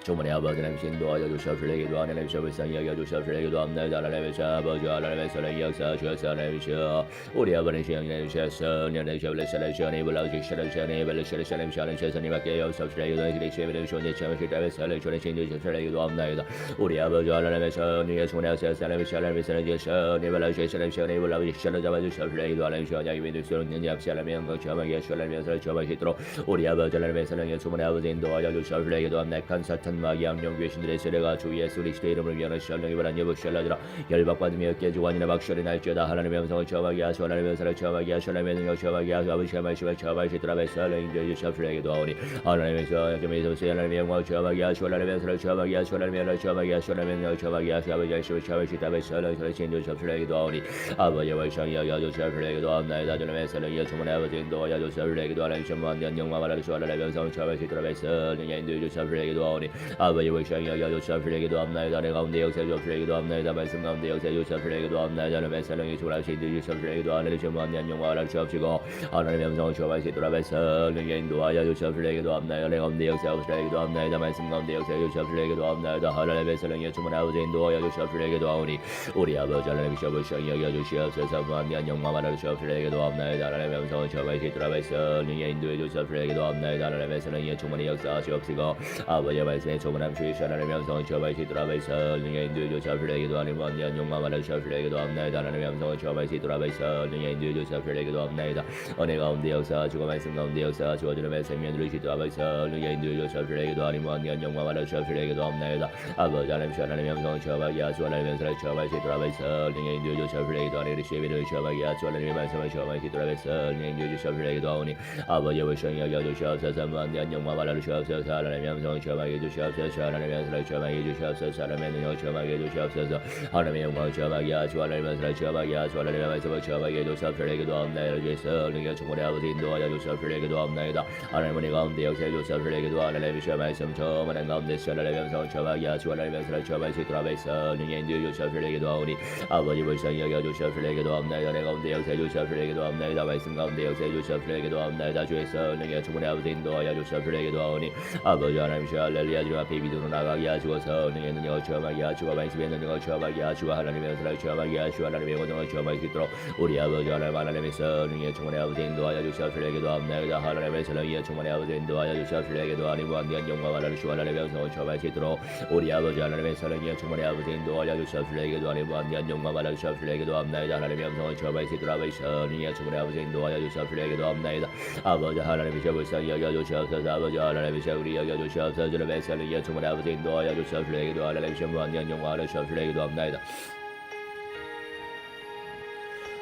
주문의 아버지 하나님 인도하여 주시옵시려기도 하나님 불쌍히 여겨 주시옵시려기도 합나이다. 하나님의 아버지 하나님의 사랑의 역사 주셔서 하나님의 우리 아버지 시행해 주셔서 하나님의 살아주시니 불러주시니 belle시니 하나님 세상님께 역사주시기도 하시니 시베르 존재 참으시다며 살아주시니 주시기도 합나이다. 우리 아버지 하나님의 선의 주문의 역사 하나님의 사랑의 살아주시니 belle시니 불러주시니 잡아주시옵시기도 하나님 시원하게 믿으시는 약시 하나님의 영광 체험하게 하시니 살아주시도록 우리 아버지 하나님의 사랑의 주문의 아버지 인도하여 주시옵시기도 합나이다. 간사탄 마귀 악령 귀신들의 세례가 주 예수 그리스도의 이름을 위하여 시험령이 바란 여복시알라지라 열박받으며 깨지고 아니나 박수를 날지어다. 하나님의 영성을 체험하게 하시오 하나님의 영성을 체험하게 하시오 하나님의 능력을 체험하게 하시오 아버지 체험하시오 체험하시더라 베살레인 주시옵시기도 하오니 하나님의 영성을 하나님의 영광을 체험하게 하시오 하나님의 영성을 체험하게 하시오 하나님의 영성을 체험하게 하시오 하나님의 능력을 체험하게 하시오 아버지 하시오 체험하시다 베살레인 주시옵시기도 하오니 아버지 월성이 여겨 주시옵시기도 합나이다. 주님의 사랑이 주문의 아버지 인도하여 주시옵시기도 하나님 무한한 영광을 받으시오 하나님의 영성을 체험하시더라 베살레인 인도해 주시옵시기도 하오니 아버지 월성이 여겨 주시옵시기도 합나이다. 내 가운데 역사해 주시옵시기도 합나이다. 말씀 가운데 역사해 주시옵시기도 합나이다. 하나님의 사랑이 주문하시 주시옵시기도 하나님 무한한 영광을 주옵시고 하나님의 영성을 체험하시더라 베살레인 인도하여 주시옵시기도 합나이다. 내 가운데 역사해 주시옵시기도 합나이다. 말씀 가운데 역사해 주시옵시기도 합나이다. 하나님의 사랑이 주문의 아버지 인도하여 주시옵시기도 하오니 우리 아버지 하나님의 시험을 여겨 주시옵소서. 무한한 영광을 주시옵시기도 합나이다. 하나님의 영성을 체험하시더라 베살레인 인도해 주시옵시기도 합나이다. 하나님의 사랑이 주문의 역사하시옵시고 아버지의 말씀에 주문함 주이시 하나님의 영성을 체험하시더라 베살레인 인도해 주시옵시기도 하니 무한한 영광을 주시옵시기도 합나이다. 하나님의 영성을 체험하시더라 베살레인 인도해 주시옵시기도 합나이다. 은혜 가운데 역사하시고 말씀 가운데 역사하시고 주님의 생명 누리시더라 베살레인 인도해 주시옵시기도 하니 무한한 영광을 주시옵시기도 합나이다. 아버지 하나님의 영성을 체험하게 하시고 하나님의 영성을 체험하시더라 베살레인 인도해 주시옵시기도 하니 리시비를 체험하게 하시고 하나님의 말씀을 체험하시더라 베살레인 인도해 주시옵시기도 하오니 아버지의 불쌍히 여겨 주시옵소서. 무한한 영광을 주시옵소서. 하나님의 영성을 체험하게 해주시옵소서. 하나님의 영성을 체험하게 해주시옵소서. 하나님의 능력을 체험하게 해주시옵소서. 하나님의 영광을 체험하게 하시고 하나님의 영성을 체험하게 하시고 하나님의 말씀을 체험하게 해주시옵소서. 합나이다. 주에서 능력 충만의 아버지 인도하여 주시옵소서. 합나이다. 하나님의 내 가운데 역사해 주시옵소서. 하나님의 시험 말씀 처음은 가운데 하나님의 영성을 체험하게 하시고 하나님의 영성을 체험할 수 있도록 하소서. 능력 인도해 주시옵소서. 하오니 아버지 불쌍히 여겨 주시옵소서. 합나이다. 내 가운데 역사해 주시옵소서. 합나이다. 말씀 가운데 역사해 주시옵소서. 합나이다. 주에서 능력 충만의 아버지 인도하여 주시옵소서. 하오니 아버지 하나님 할렐루야. 주님 앞에 믿음으로 나가게 하시고서 능의 능력을 체험하게 하시고 말씀의 능력을 체험하게 하시고 하나님의 영성을 체험하게 하시고 하나님의 고정을 체험할 수 있도록 우리 아버지 하나님에서 능의 충만의 아버지 인도하여 주시옵소서. 합나이다. 하나님의 사랑의 충만의 아버지 인도하여 주시옵소서. 하나님 무한한 영광을 하시고 하나님의 영성을 체험할 수 있도록 우리 아버지 하나님의 사랑의 충만의 아버지 인도하여 주시옵소서. 하나님 무한한 영광을 하시옵소서. 합나이다. 하나님의 영성을 체험할 수 있도록 능의 충만의 아버지 인도하여 주시옵소서. 합나이다. 아버지 하나님의 불쌍히 여겨 주시옵소서. 아버지 하나님의 우리 여겨 주시옵소서. 주님의 사랑의 충만의 아버지 인도하여 주시옵소서. 하나님의 무한한 영광을 주시옵소서. 합나이다.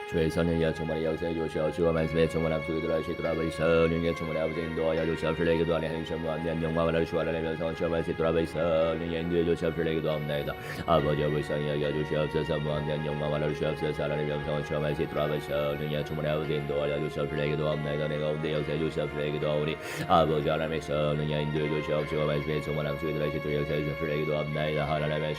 주의 선행이야 충만히 역사해 주시옵시고 말씀에 충만함 속에 들어가시도록 하시오. 능의 충만의 아버지 인도하여 주시옵소서. 하나님 무한한 영광을 하시고 하나님의 영성을 체험할 수 있도록 하시오. 능의 인도해 주시옵소서. 합나이다. 아버지의 불쌍히 여겨 주시옵소서. 무한한 영광을 하시옵소서. 하나님의 영성을 체험할 수 있도록 하시오. 능의 충만의 아버지 인도하여 주시옵소서. 합나이다. 내 가운데 역사해 주시옵소서. 하오니 아버지 하나님께서 능의 인도해 주시옵시고 말씀에 충만함 속에 들어가시도록 역사해 주시옵소서. 합나이다. 하나님의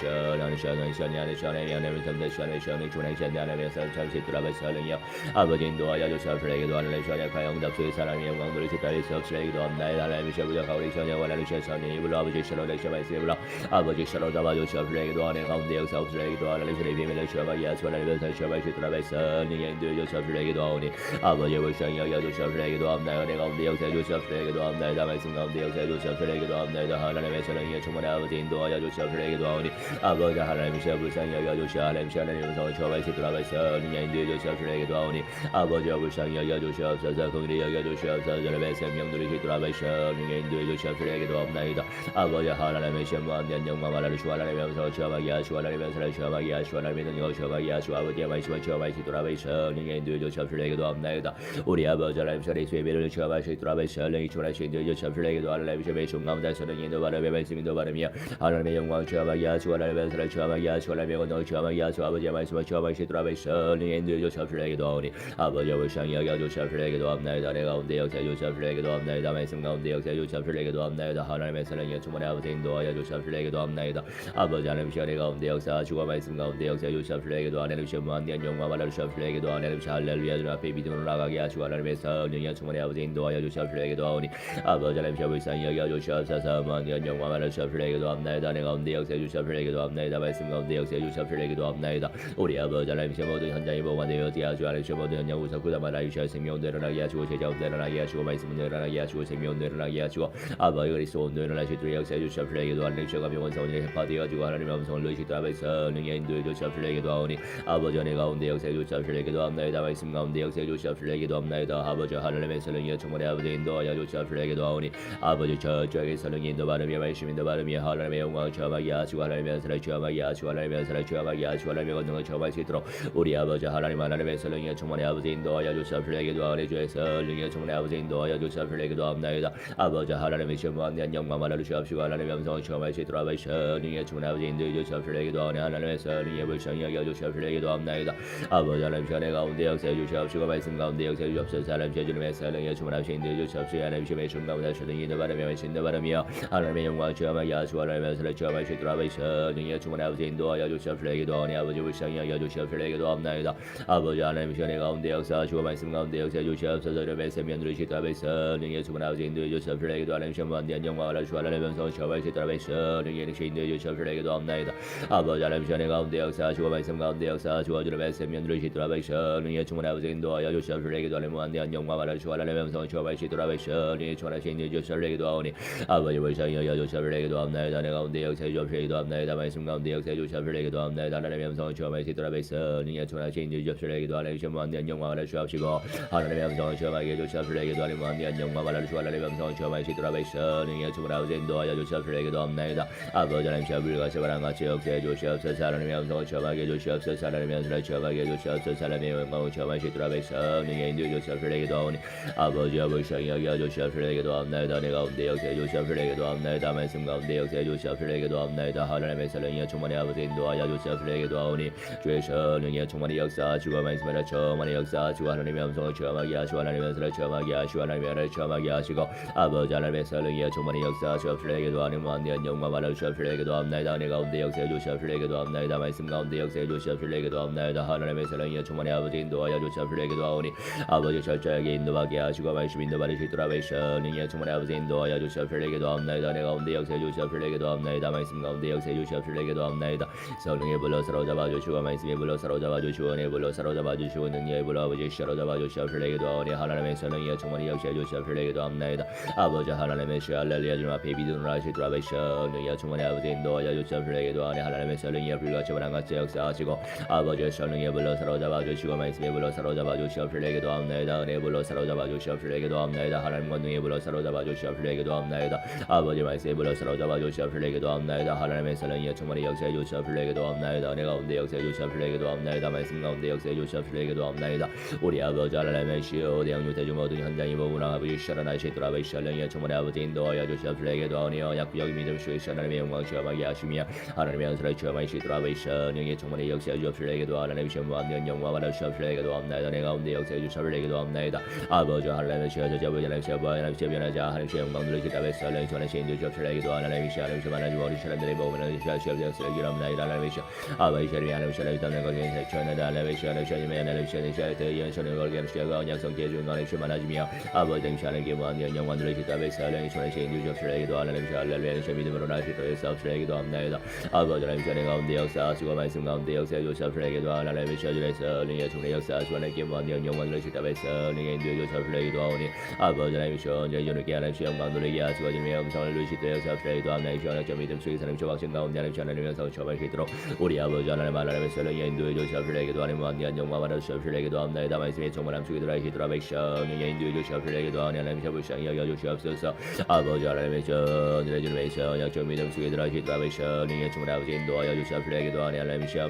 아버지 인도하여 주시옵소서. 하나님 시원약한 영답 속에 사람의 영광 누리시다 주시옵소서. 합나이다. 하나님의 시부족하고 우리 시원약 원하는 시원선이 불러 아버지 시로 내 시험 말씀에 불러 아버지 시로 잡아주시옵소서. 하나님 가운데 역사옵소서. 하나님 시의 비밀을 시험하게 하시고 하나님의 선 시험할 수 있도록 하시오. 능히 인도해 주시옵소서. 하오니 아버지 불쌍히 여겨 주시옵소서. 합나이다. 내 가운데 역사해 주시옵소서. 합나이다. 말씀 가운데 역사해 주시옵소서. 합나이다. 하나님의 사랑의 충만의 아버지 인도하여 주시옵소서. 하오니 아버지 하나님의 시의 불쌍히 여겨 주시옵소서. 하나님 시의 영성을 체험할 수 있도록 하시오. 능히 인도해 주시옵소서. 주시옵시게 도하오니 아버지와 불쌍히 여겨주시옵소서 긍휼히 여겨주시옵소서 주님의 생명 누리시도록 하시어 능히 인도해 주시옵시게 도옵나이다 아버지 하나님의 무한대한 영광 하나를 주 하나님의 영성을 취함하게 하시고 하나님의 영성을 취함하게 하시고 하나님의 능력을 취함하게 하시고 아버지의 말씀을 취함하시도록 하시어 능히 인도해 주시옵시게 도옵나이다 우리 아버지 하나님 전에 예배를 취함하시도록 하시어 능히 주하시게 인도해 주시옵시게 도하나님의 하나님의 중감자에서 능히 인도 바르며 말씀인도 바르며 하나님의 영광을 취함하게 하시고 하나님의 영성을 취함하게 하시고 하나님의 권능을 취함하게 하시고 아버지의 말씀을 취함하시도록 하시어 능히 인도해 주시옵시게 도하오니 아버지와 불쌍히 여겨주시옵시게 도옵나이다 내 가운데 역사해 주시옵시게 도옵나이다 말씀 가운데 역사해 주시옵시게 도옵나이다 하나님의 사랑의 충만의 아버지 인도하여 주시옵시게 도옵나이다 아버지 하나님 시간의 가운데 역사하시고 말씀 가운데 역사해 주시옵시게 도 하나님 시간 무한대한 영광 받아 주시옵시게 도 하나님 시 할렐루야 주님 앞에 믿음으로 나가게 하시고 하나님의 성령의 충만의 아버지 인도하여 주시옵시게 도하오니 아버지 하나님 시 불쌍히 여겨 주시옵소서 무한대한 영광 받아 주시옵시게 도옵나이다 내 가운데 역사해 주시옵시게 도옵나이다 말씀 가운데 역사해 주시옵시게 도옵나이다 우리 아버지 하나님 시 모든 현장이 보관되어지게 하시고 하나님 시 모든 현장 우선 구담하라 주시어 생명도 일어나게 하시고 제자운도 일어나게 하시고 말씀도 일어나게 하시고 생명도 일어나게 하시고 아버지 그리스도운도 일어나시도록 역사해 주시옵시게 도 하나님 시가 명원성을 회파되어지고 하나님의 음성을 누리시도록 하면서 능히 인도해 주시옵시게 도하오니 아버지 은혜 가운데 역사해 주시옵시게 도옵나이다 말씀 가운데 역사해 주시옵시게 도옵나이다 아버지 하나님의 성령의 충만의 아버지 인도하여 주시옵시게 도하오니 아버지 저쪽에 성령이 인도 바르며 말씀인도 바르며 하나님의 영광을 체험하게 하시고 하나님의 은사를 체험하게 하시고 하나님의 은사를 체험하게 하시고 하나님의 권능을 체험할 수 있도록 우리 아버지 하나님의 성령의 충만의 아버지 인도하여 주시옵시게 도하오니 주의 성령의 충만의 아버지 인도하여 주시옵시게 도옵나이다 아버지 하나님의 무한대한 영광 받아 주시옵시고 하나님의 음성을 체험할 수 있도록 성령의 충만의 아버지 인도해 주시옵시게 도하오니 하나님의 성령의 불쌍히 여겨 주시옵시게 도옵나이다 아버지 하나님 시간의 가운데 역사해 주시옵시고 말씀 가운데 역사해 주옵소서 하나님 주님의 성령의 충만의 아버지 인도해 주시옵시고 하나님 주님의 중감을 하시는 인도 바르며 말씀도 바르며 하나님의 영광을 체험하게 하시고 하나님의 은사를 체험할 수 있도록 성령의 충만의 아버지 인도하여 주시옵시게 도하오니 아버지 불쌍히 여겨 주시옵시게 도옵나이다 아버지 하나님 시간의 가운데 역사하시고 말씀 가운데 역사해 주시옵소서 주님의 생명 누리시도록 성령의 충만의 아버지 인도해 주시옵시게 도하오니 하나님 무한대한 영광을 하시고 하나님의 음성을 체험할 수 있도록 성령의 능력 인도해 주시옵시게 도옵나이다 아버지 하나님 시간의 가운데 역사하시고 말씀 가운데 역사하시고 주님의 생명 누리시도록 성령의 충만의 아버지 인도하여 주시옵시게 도하오니 무한대한 영광을 하시고 하나님의 음성을 체험할 수 있도록 성령의 충만의 인도해 주시옵시게 도하오니 아버지 불쌍히 여겨 주시옵시게 도옵나이다 내 가운데 역사해 주시옵시게 도옵나이다 말씀 가운데 역사해 주시옵시게 도옵나이다 하나님의 음성을 체험할 수 있도록 성령의 충만의 인도해 주시옵시게 도하오니 무한대한 영광을 하시옵시고 하나님의 음성을 체험하게 해주시옵시게 도하오니 무한대한 영광을 하시고 하나님의 음성을 체험할 수 있도록 성령의 충만의 아버지 인도하여 주시옵시게 도옵나이다 아버지 하나님 시아불같이 바람같이 역사해 주시옵소서 하나님의 음성을 체험하게 해주시옵소서 하나님의 음성을 체험하게 해주시옵소서 하나님의 영광을 체험할 수 있도록 성령의 인도해 주시옵시게 도하오니 아버지와 불쌍히 여겨 주시옵시게 도옵나이다 내 가운데 역사해 주시옵시게 도옵나이다 말씀 가운데 역사해 주시옵시게 도옵나이다 하나님의 성령의 충만의 아버지 인도하여 주시옵시게 도하오니 주의 성령의 충만의 역사하시고 말씀을 충만의 역사하시고 하나님의 음성을 체험하게 하시고 하나님의 은사를 체험하게 하시고 하나님의 은혜를 체험하게 하시고 아버지 하나님의 성령의 충만의 역사하시옵시게 도하오니 무한대한 영광 받아 주시옵시게 도옵나이다 은혜 가운데 역사해 주시옵시게 도옵나이다 말씀 가운데 역사해 주시옵시게 도옵나이다 하나님의 성령의 충만의 아버지 인도하여 주시옵시게 도하오니 아버지 철저하게 인도하게 하시고 말씀 인도받을 수 있도록 성령의 충만의 아버지 인도하여 주시옵시게 도옵나이다 내 가운데 역사해 주시옵시게 도옵나이다 말씀 가운데 역사해 주시옵시게 도옵나이다 성령의 불러 사로잡아 주시고 말씀의 불러 사로잡아 주시고 은혜의 불러 사로잡아 주시고 능력의 불러 아버지 사로잡아 주시옵시게 도하오니 하나님의 성령의 충만히 역사해 주시옵시게 도옵나이다 아버지 하나님의 시 할렐루야 주님 앞에 믿음으로 하시도록 성령의 충만의 아버지 인도하여 주시옵시게 도하오니 하나님의 성령의 불같이 바람같이 역사하시고 아버지의 성령의 불러 사로잡아 주시고 말씀의 불러 사로잡아 주시옵시게 도옵나이다 은혜의 불러 사로잡아 주시옵시게 도옵나이다 하나님 권능의 불러 사로잡아 주시옵시게 도옵나이다 아버지 말씀의 불러 사로잡아 주시옵시게 도옵나이다 하나님의 성령의 충만히 역사해 주시옵시게 도옵나이다 은혜 가운데 역사해 주시옵시게 도옵나이다 말씀 가운데 역사해 주시옵시게 도옵나이다 우리 아버지 하나님의 시오 대형 유태주 모든 현장이 모으나 아버지 시원하시도록 성령의 충만의 아버지 인도하여 주시옵시게 도하오니 약구적인 믿음 주시 하나님의 영광 체험하게 하시며 하나님의 은사를 체험하시도록 성령의 충만의 역사해 주시옵시게 도하오니 하나님의 무한대한 영광 받아 주시옵시게 도옵나이다 내 가운데 역사해 주시옵시게 도옵나이다 아버지 하나님의 시여자 하나님의 시여부 하나님의 시여변하자 하나님의 영광 누리시다며 성령의 충만의 인도 주시옵시게 도하오니 하나님의 시 하나님의 만나주 우리 사람들의 몸을 시여시옵시게 도옵나이다 하나님의 시 아버지 시여를 하나님의 시여를 담는 것에 세천하다 하나님의 시여를 시여님의 하나님의 시여를 시여를 연선을 걸게 시여가 언약성 계준 하나님의 시 만나주며 아버지 하나님께 무한대한 영광 누리시다며 성령의 충만의 인도 주시옵시게 도하오니 하나님의 시 할렐루야 시 믿음으로 나시도록 주시옵시게 도옵나이다 아버지 하나님의 시여를 가운데 역사하시고 말씀 가운데 역사해 주시옵시게 도하오니 하나님의 시여를 성령의 충만의 역사하시고 하나님께 무한대한 영광 누리시다며 성령의 인도 주시옵시게 도하오니 아버지 하나님의 시여를 이렇게 하나님의 영광 누리게 하시고 주님의 음성을 누리시도록 주시옵시게 도하오니 하나님의 시여를 믿음 속에 사람의 조각신 가운데 하나님의 하나님의 영성을 체험할 수 있도록 우리 아버지 하나님 하나님의 성령의 인도해 주시옵시게 도하오니 무한대한 영광받아 주시옵시고 기도합나이다. 말씀에 충만함 속에 들어와 기도하옵시고 능히 인도해 주시옵시고 기도하오니 하나님 샤불쌍히 여겨 주시옵소서. 아버지 하나님의 전이라 주님의 약점 믿음 속에 들어와 기도하옵시고 능히 충만하고 인도하여 주시옵시고 기도하오니 하나님 샤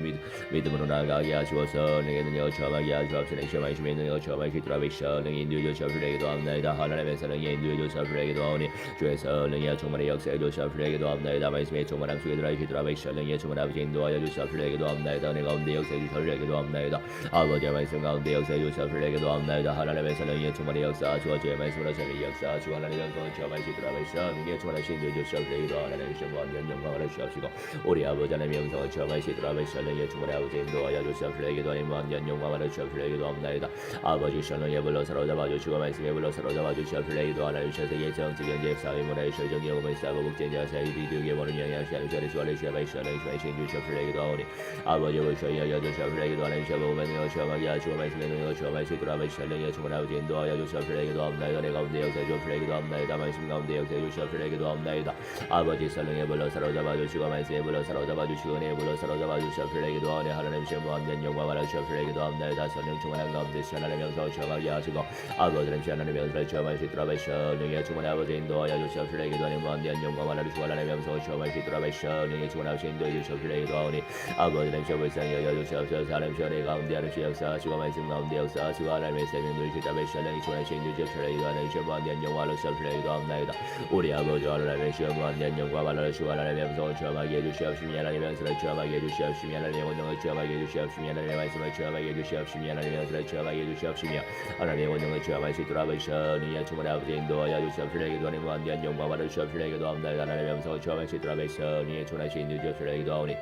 믿음으로 나아가게 하시옵소서. 능히 능력 처음하게 하시옵소서. 시험하시면 능력 처음하게 기도하옵시고 능히 인도해 주시옵시고 기도합나이다. 하나님의 사랑에 인도해 주시옵시고 기도하오니 주에서 능히 충만의 역사에 주시옵시고 기도합나이다. 말씀에 충만함 속에 들어와 기도하옵시고 능히 충만하고 인도하여 주시옵시고 기도합나이다. 내 가운데 역사에 주시옵시고 기도합나이다. 아버지의 말씀 가운데 역사에 주시옵시고 기도합나이다. 하나님의 사랑에 충만의 역사 주어지의 말씀으로 저의 역사 주 하나님의 영광을 처음하시 기도하옵시고 능히 충만하신 인도해 주시옵시고 기도하오니 하나님 무한한 영광을 주시옵시고 우리 아버지 하나님의 영광을 처음하시 기도하옵시고 능히 충만의 아버지 인도하여 주시옵시고 기도하니 무한한 영광을 주시옵시고 기도합나이다. 아버지 션능에 불러 사로잡아 주시고 말씀에 불러 사로잡아 주시옵시고 기도하나님 세상의 정치경제 사회문화의 실정경험을 싸고 국제자 사회비교의 원을 영향하시는 자리 수월의 시험하시는 시험하신 주시옵시고 기도하오니 아버지 보셔야 주시옵시고 기도하나님 시험을 시험하게 하시고 말씀에 능력을 시험하시 기도하옵시고 능히 충만의 아버지 인도하여 주시옵시고 기도합나이다. 내 가운데 역사에 주시옵시고 기도합나이다. 말씀 가운데 역사에 주시옵시고 기도합나이다. 아버지 설능에 불러 사로잡아 주시고 말씀에 불러 사로잡아 주시고 내 불러 사로잡아 주시옵시고 기도하오니 하나님 무한한 영광을 주시옵시고 기도합나이다. 성령 충만한 가운데 하나님의 영성을 시험하게 하시고 아버지는 하나님의 영성을 시험하시 기도하옵시고 능히 충만의 아버지 인도하여 주시옵시고 기도하니 무한한 영광을 주시고 하나님의 영성을 시험하시 기도하옵시고 능히 충만의 아버지 인도해 주시옵시고 기도하오니 아버지는 불쌍히 여겨 주시옵소서. 하나님 시원의 가운데 하나님 역사하시고 말씀 가운데 역사하시고 하나님의 생명을 기도하옵시고 능히 충만의 인도해 주시옵시고 기도하는 무한한 영광을 주시옵시고 기도합나이다. 우리 아버지 하나님의 무한한 영광을 주시고 하나님의 영성을 시험하게 해주시옵시며 하나님의 영성을 시험하게 해주시옵시며 하나님의 원능을 시험하게 해주시옵시며 하나님의 말씀을 시험하게 해주시옵시며 하나님의 영성을 시험하게 해주시옵시며 하나님의 원능을 시험하시 기도하옵시고 능히 충만의 아버지 인도하여 주시옵시고 기도하니 무한한 영광을 주시옵시고 기도합나이다. 하나님의 영성을 시험하시 기도하옵시고 능히 충만의 인도해 주시옵시고 기도하오니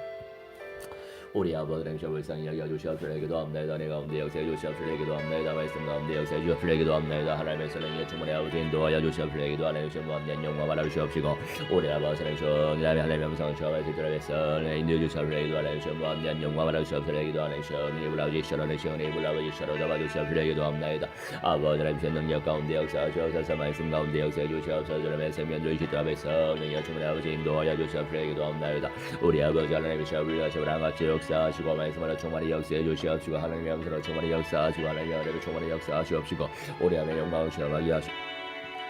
우리 아버지는 불쌍히 여겨 주시옵시고 기도합나이다. 내 가운데 역사에 주시옵시고 기도합나이다. 말씀 가운데 역사에 주시옵시고 기도합나이다. 하나님의 사랑에 충만의 아버지 인도하여 주시옵시고 기도하나님 무한한 영광을 주시옵시고 우리 아버지는 하나님의 영성을 시험하시 기도하옵시고 인도해 주시옵시고 기도하나님 무한한 영광을 주시옵시고 기도하나님 이불 아버지 시원하시고 이불 아버지 시원하잡아 주시옵시고 기도합나이다. 아버지는 능력 가운데 역사하시옵소서. 말씀 가운데 역사에 주시옵소서. 하나님의 생명을 기도하옵시고 능력 충만의 아버지 인도하여 주시옵시고 기도합나이다. 우리 아버지 하나님의 시험을 같이 역사하시고 말씀으로 충만히 역사해 주시옵시고 하나님의 영으로 충만히 역사하시고 하나님의 은혜로 충만히 역사하시옵시고 우리 하나님의 영광을 시험하게 하시고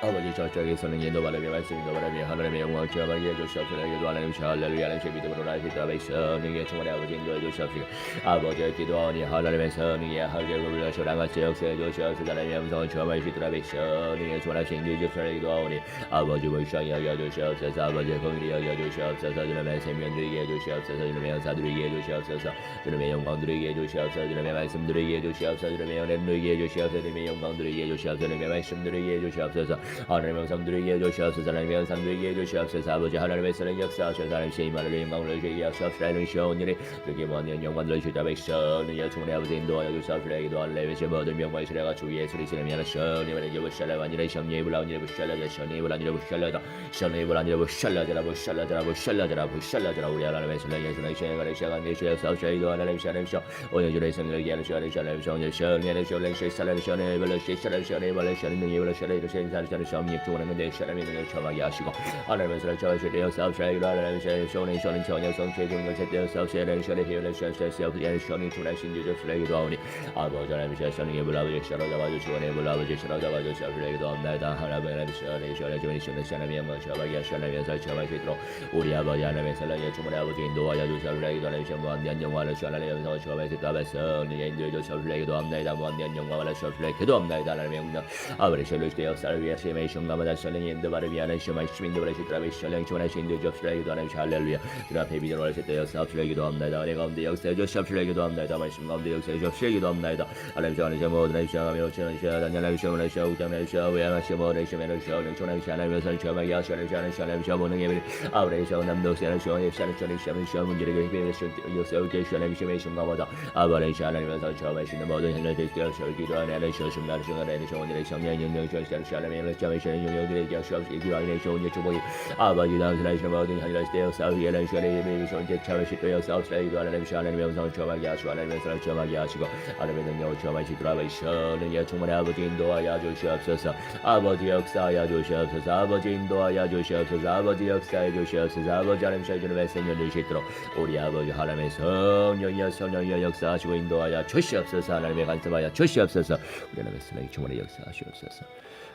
아버지 저쪽에서는 인도바람의 말씀인도 바람이 하나님의 영광을 체험하게 해주시옵소서. 기도하나님 할렐루야 하나님의 믿음으로 나시다베 성령의 충만의 아버지 인도해 주시옵시고 아버지의 기도하니 하나님의 성령의 하늘을 불러서 나같이 역사해 주시옵소서. 하나님의 영성을 체험하시더라베 성령의 충만하신 인도해 주시옵소서. 기도하니 아버지 불쌍히 여겨주시옵소서. 아버지의 공의를 여겨주시옵소서. 주님의 생명 드리게 해주시옵소서. 주님의 영사 드리게 해주시옵소서. 주님의 영광 드리게 해주시옵소서. 주님의 말씀 드리게 해주시옵소서. 주님의 은혜 드리게 해주시옵소서. 주님의 영광 드리게 해주시옵소서. 주님의 말씀 드리게 해주시옵소서. 하나님의 영상 드리게 해주시옵소서. 하나님의 영상 드리게 해주시옵소서. 아버지 하나님의 사랑 역사하셔서 하나님의 이만을 영광을 주시게 하시옵소서. 하나님의 시온 일이 주께 무한한 영광을 주시옵소서. 너희의 충만의 아버지 인도하여 주시옵소서. 기도한 레위시 모든 명과의 시래가 주 예수를 지내며 시온이만의 여부샬라 완전히 시험예 불라운이를 부샬라자 시온이 불라운이를 부샬라자 시온이 불라운이를 부샬라자라 부샬라자라 부샬라자라 부샬라자라 우리 하나님의 사랑 예수의 시행을 시작한 예수의 기도 하나님의 시간을 시험 오늘의 생일을 기하는 시간을 시험을 시험을 시험을 시험을 시험을 시험을 벌레 시험을 시험을 벌레 시험을 벌레 시험을 시험을 시험을 중원한 내 시험의 능력을 처하게 하시고 하나님의 사랑 저하실 때여 사업시라기로 하나님의 시험을 시험을 시험을 시험을 성취의 것을 때여 사업시라는 시험을 시험을 시험을 시험을 시험을 중원하신 주저시라기도 하오니 아버지 하나님의 시험을 불러보지 시험을 내 불러보지 시험을 시험을 없나이다. 하나님의 시험을 시험을 시험을 시험을 영광 시험하게 하시는 시험을 시도록 우리 아버지 하나님의 사랑의 주문의 아버지 인도하여 주시옵시고 하나님 무한한 영광을 하나님의 영성을 시험을 시도하면서 네 인도해 주시옵시고 없나이다. 무한한 영광을 하시옵시고 없나이다. 하나님의 영광 아버지 시험을 시대 역사를 위해 시험의 영감을 하시는 인도바를 위하는 시험의 시민들을 시도하며 시험을 주문하신 인도해 주시옵시고 하나님 할렐루야. 주나 배비전 할 때 역사옵시고 없나이다. 내 가운데 역사해 주시옵시고 없나이다. 말씀 가운데 역사해 주시옵시고 없나이다. 하나님 시험을 모든 시험하며 시험을 시험을 시험을 시험을 시험을 외양한 시험을 시험을 시험을 주나 시험을 시험하게 하시는 시험을 시험을 예배 아버지 시험 남도 시험을 시험을 시험을 시험 문제를 해결해 주시옵소서. 시험을 시험을 시험마다 아버지 하나님께서 시험하시는 모든 현장들 시험을 기도하는 시험을 시험을 시험을 시험을 시험을 잠시는 영역들의 약속이 기왕의 좋은 예초보이 아버지 당신의 모든 하늘의 때역사의 예는 시간의 예배의 존재 참으실 때역사의 이도 하나님 하나님의 영성을 처음하게 하시고 하나님의 영성을 처음하게 하시고 하나님의 능력을 처음하시도록 하시는 예 충만히 아버지 인도하여 주시옵소서. 아버지 역사하여 주시옵소서. 아버지 인도하여 주시옵소서. 아버지 역사하여 주시옵소서. 아버지 하나님 주님의 생명 되시도록 우리 아버지 하나님의 성령이여 역사하시고 인도하여 주시옵소서. 하나님의 간섭하여 주시옵소서. 우리 하나님의 성령이 충만히 역사하시옵소서.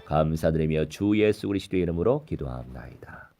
감사드리며 주 예수 그리스도의 이름으로 기도합나이다.